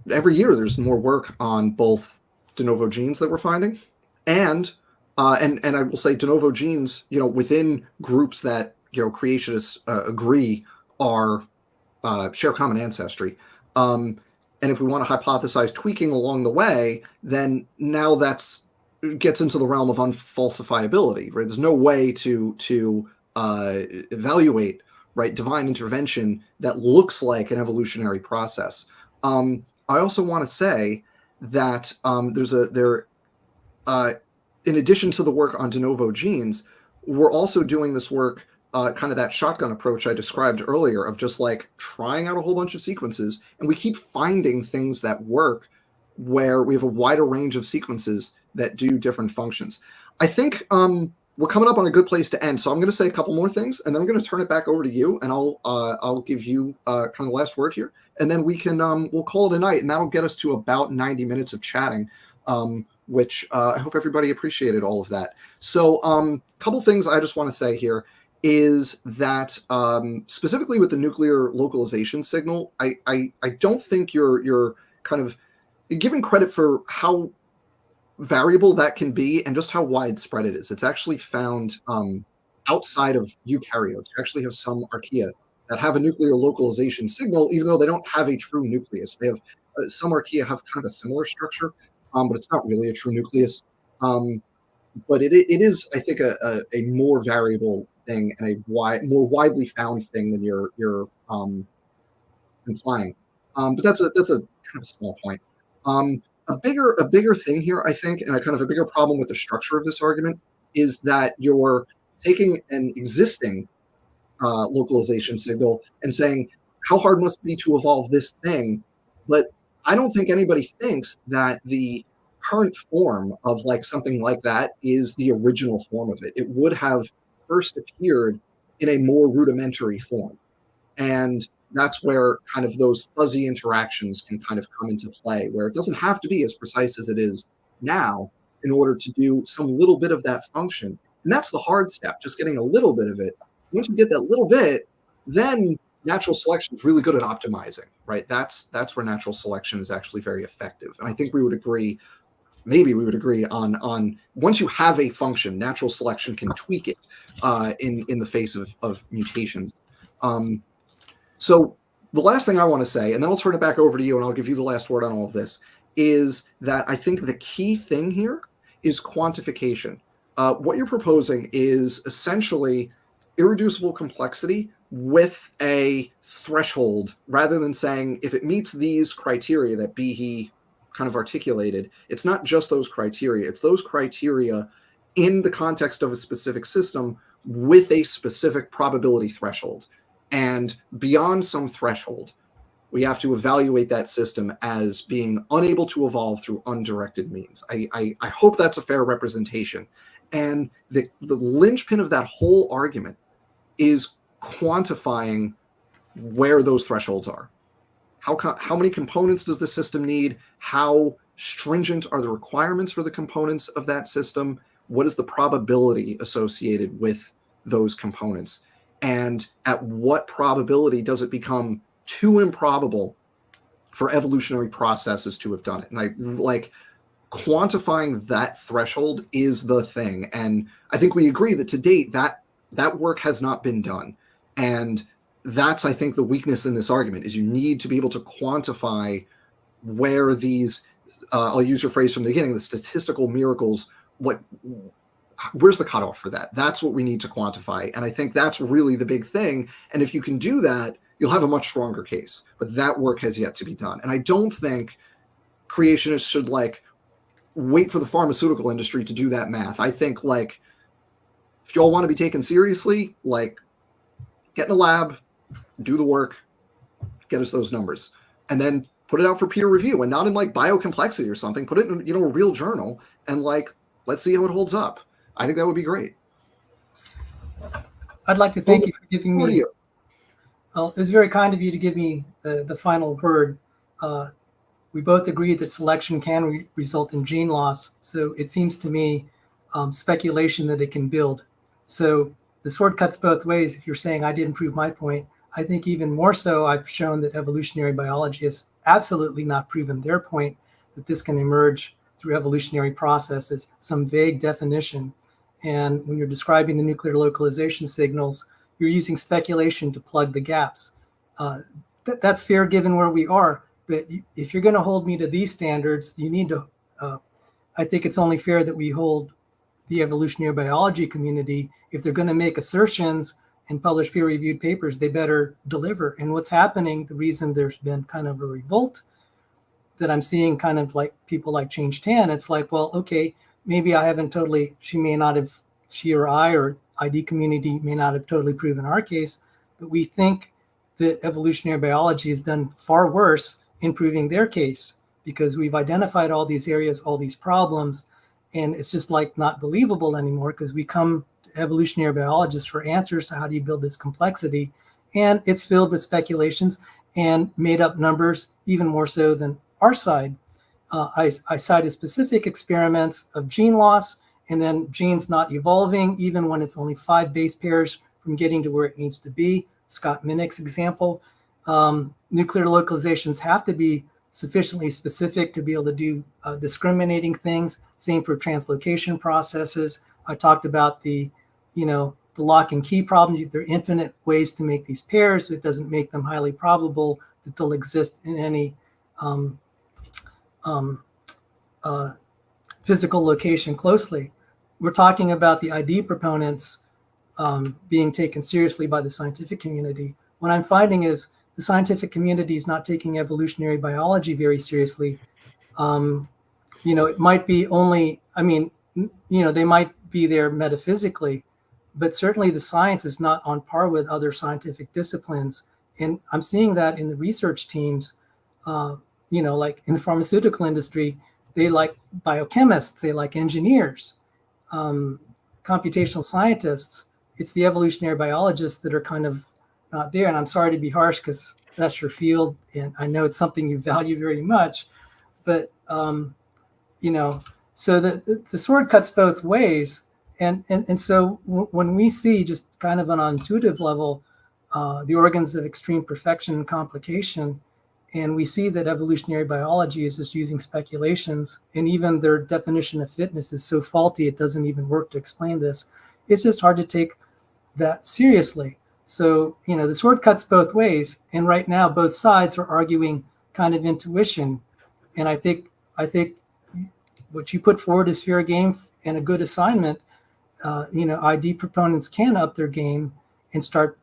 every year there's more work on both de novo genes that we're finding, and I will say de novo genes, within groups that creationists agree are share common ancestry. And if we want to hypothesize tweaking along the way, then now gets into the realm of unfalsifiability, right? There's no way to evaluate, right, divine intervention that looks like an evolutionary process. I also want to say that in addition to the work on de novo genes, we're also doing this work, kind of that shotgun approach I described earlier, of just like trying out a whole bunch of sequences, and we keep finding things that work where we have a wider range of sequences that do different functions. I think we're coming up on a good place to end, so I'm going to say a couple more things, and then I'm going to turn it back over to you, and I'll give you kind of the last word here, and then we'll call it a night, and that'll get us to about 90 minutes of chatting, which I hope everybody appreciated all of that. So a couple things I just want to say here is that specifically with the nuclear localization signal, I don't think you're kind of giving credit for how variable that can be and just how widespread it is. It's actually found outside of eukaryotes. You actually have some archaea that have a nuclear localization signal, even though they don't have a true nucleus. They have some archaea have kind of a similar structure, but it's not really a true nucleus. But it is, I think, a more variable thing and a more widely found thing than you're implying. But that's a kind of a small point. A bigger thing here, I think, and a kind of a bigger problem with the structure of this argument is that you're taking an existing localization signal and saying, how hard must it be to evolve this thing? But I don't think anybody thinks that the current form of like something like that is the original form of it. It would have first appeared in a more rudimentary form. And that's where kind of those fuzzy interactions can kind of come into play, where it doesn't have to be as precise as it is now in order to do some little bit of that function. And that's the hard step, just getting a little bit of it. Once you get that little bit, then natural selection is really good at optimizing, right? That's where natural selection is actually very effective. And I think we would agree, maybe we would agree on once you have a function, natural selection can tweak it in the face of mutations. So the last thing I want to say, and then I'll turn it back over to you and I'll give you the last word on all of this, is that I think the key thing here is quantification. What you're proposing is essentially irreducible complexity with a threshold, rather than saying if it meets these criteria that Behe kind of articulated. It's not just those criteria, it's those criteria in the context of a specific system with a specific probability threshold. And beyond some threshold, we have to evaluate that system as being unable to evolve through undirected means. I hope that's a fair representation. And the linchpin of that whole argument is quantifying where those thresholds are. How many components does the system need? How stringent are the requirements for the components of that system? What is the probability associated with those components? And at what probability does it become too improbable for evolutionary processes to have done it? And I like quantifying that threshold is the thing. And I think we agree that to date, that work has not been done. And that's, I think, the weakness in this argument is you need to be able to quantify where these, I'll use your phrase from the beginning, the statistical miracles, where's the cutoff for that? That's what we need to quantify. And I think that's really the big thing. And if you can do that, you'll have a much stronger case. But that work has yet to be done. And I don't think creationists should wait for the pharmaceutical industry to do that math. I think if y'all want to be taken seriously, get in a lab, do the work, get us those numbers. And then put it out for peer review, and not in like biocomplexity or something. Put it in, you know, a real journal, and like, let's see how it holds up. I think that would be great. I'd like to thank you for giving me. You? Well, it was very kind of you to give me the final word. We both agree that selection can result in gene loss. So it seems to me speculation that it can build. So the sword cuts both ways. If you're saying I didn't prove my point, I think even more so, I've shown that evolutionary biology has absolutely not proven their point, that this can emerge through evolutionary processes, some vague definition. And when you're describing the nuclear localization signals, you're using speculation to plug the gaps. That's fair given where we are. But if you're going to hold me to these standards, you need to, I think it's only fair that we hold the evolutionary biology community. If they're going to make assertions and publish peer-reviewed papers, they better deliver. And what's happening, the reason there's been kind of a revolt that I'm seeing, kind of like people like Change 10, it's like, well, okay, maybe I haven't totally, she or I or ID community may not have totally proven our case, but we think that evolutionary biology has done far worse in proving their case, because we've identified all these areas, all these problems, and it's just like not believable anymore, because we come to evolutionary biologists for answers to how do you build this complexity, and it's filled with speculations and made up numbers, even more so than our side. I cited specific experiments of gene loss, and then genes not evolving, even when it's only 5 base pairs from getting to where it needs to be. Scott Minnick's example. Nuclear localizations have to be sufficiently specific to be able to do discriminating things. Same for translocation processes. I talked about the lock and key problem. There are infinite ways to make these pairs, so it doesn't make them highly probable that they'll exist in any physical location closely. We're talking about the ID proponents being taken seriously by the scientific community. What I'm finding is the scientific community is not taking evolutionary biology very seriously. It might be only, they might be there metaphysically, but certainly the science is not on par with other scientific disciplines. And I'm seeing that in the research teams, like in the pharmaceutical industry, they like biochemists, they like engineers, computational scientists. It's the evolutionary biologists that are kind of not there. And I'm sorry to be harsh because that's your field, and I know it's something you value very much. But so the sword cuts both ways, and so when we see just kind of on an intuitive level the organs of extreme perfection and complication, and we see that evolutionary biology is just using speculations, and even their definition of fitness is so faulty it doesn't even work to explain this. It's just hard to take that seriously. So, the sword cuts both ways, and right now both sides are arguing kind of intuition. And I think what you put forward is fair game and a good assignment. ID proponents can up their game and start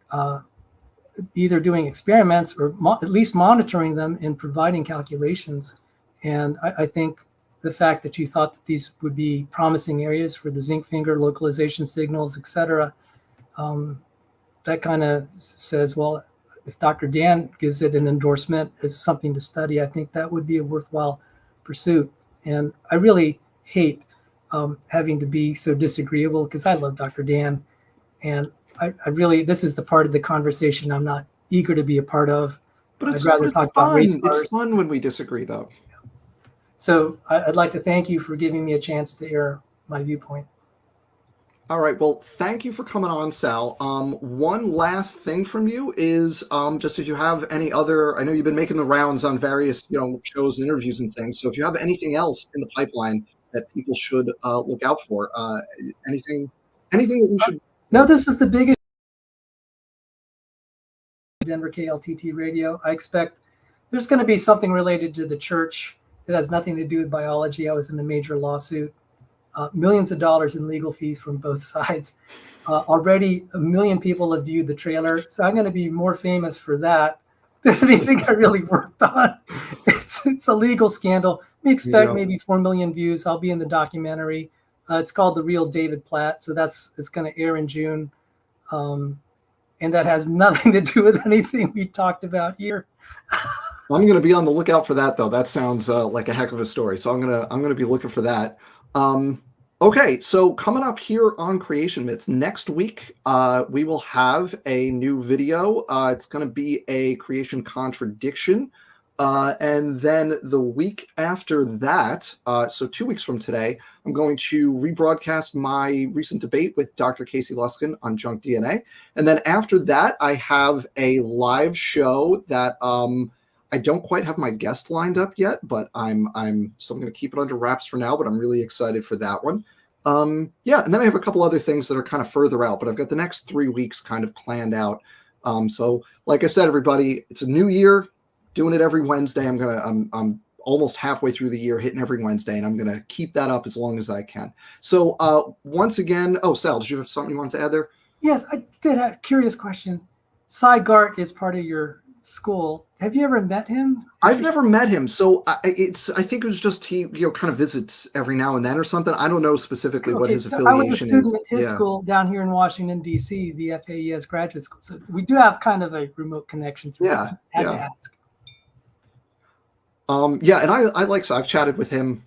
either doing experiments or at least monitoring them and providing calculations. And I think the fact that you thought that these would be promising areas for the zinc finger localization signals, et cetera, that kind of says, well, if Dr. Dan gives it an endorsement as something to study, I think that would be a worthwhile pursuit. And I really hate having to be so disagreeable, because I love Dr. Dan. And I really, this is the part of the conversation I'm not eager to be a part of. But I'd rather talk about race cars. It's fun when we disagree, though. So I'd like to thank you for giving me a chance to air my viewpoint. All right. Well, thank you for coming on, Sal. One last thing from you is just if you have any other, I know you've been making the rounds on various, shows and interviews and things. So if you have anything else in the pipeline that people should look out for, anything that we should. No, this is the biggest Denver KLTT radio. I expect there's going to be something related to the church that has nothing to do with biology. I was in a major lawsuit. Millions of dollars in legal fees from both sides. Already 1 million people have viewed the trailer, so I'm going to be more famous for that than anything I really worked on. It's a legal scandal. We expect maybe 4 million views. I'll be in the documentary. It's called The Real David Platt, so it's going to air in June, and that has nothing to do with anything we talked about here. I'm going to be on the lookout for that, though. That sounds like a heck of a story. So I'm gonna be looking for that. Okay, so coming up here on Creation Myths next week, we will have a new video. It's going to be a creation contradiction. And then the week after that, so 2 weeks from today, I'm going to rebroadcast my recent debate with Dr. Casey Luskin on junk DNA. And then after that, I have a live show that I don't quite have my guest lined up yet, but so I'm going to keep it under wraps for now, but I'm really excited for that one. Yeah, and then I have a couple other things that are kind of further out, but I've got the next 3 weeks kind of planned out. So like I said, everybody, it's a new year. Doing it every Wednesday. I'm almost halfway through the year, hitting every Wednesday, and I'm gonna keep that up as long as I can. So once again, Sal, did you have something you wanted to add there? Yes, I did have a curious question. Cy Gart is part of your school. Have you ever met him? I've never met him, so I think it was just he kind of visits every now and then or something. I don't know specifically what his affiliation I was a student is. at his school down here in Washington D.C., the FAES graduate school. So we do have kind of a remote connection through. Yeah, I had to ask. Yeah, and I like, so I've chatted with him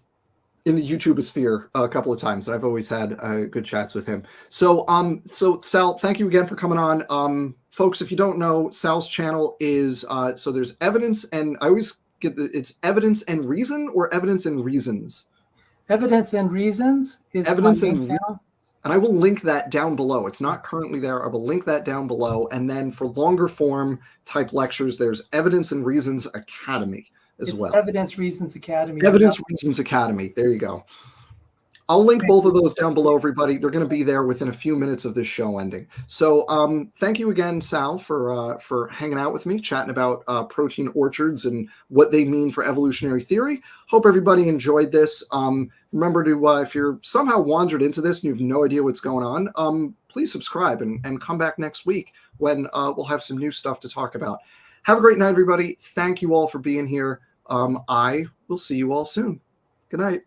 in the YouTube sphere a couple of times, and I've always had good chats with him. So Sal, thank you again for coming on. Folks, if you don't know, Sal's channel is so there's evidence, and I always get it's evidence and reason or evidence and reasons. Evidence and Reasons is evidence my and channel. And I will link that down below. It's not currently there. I will link that down below. And then for longer form type lectures, there's Evidence and Reasons Academy as well. Evidence Reasons Academy. Evidence Reasons Academy. There you go. I'll link both of those down below, everybody. They're going to be there within a few minutes of this show ending. So thank you again, Sal, for hanging out with me, chatting about protein orchards and what they mean for evolutionary theory. Hope everybody enjoyed this. Remember to, if you're somehow wandered into this and you have no idea what's going on, please subscribe and come back next week when we'll have some new stuff to talk about. Have a great night, everybody. Thank you all for being here. I will see you all soon. Good night.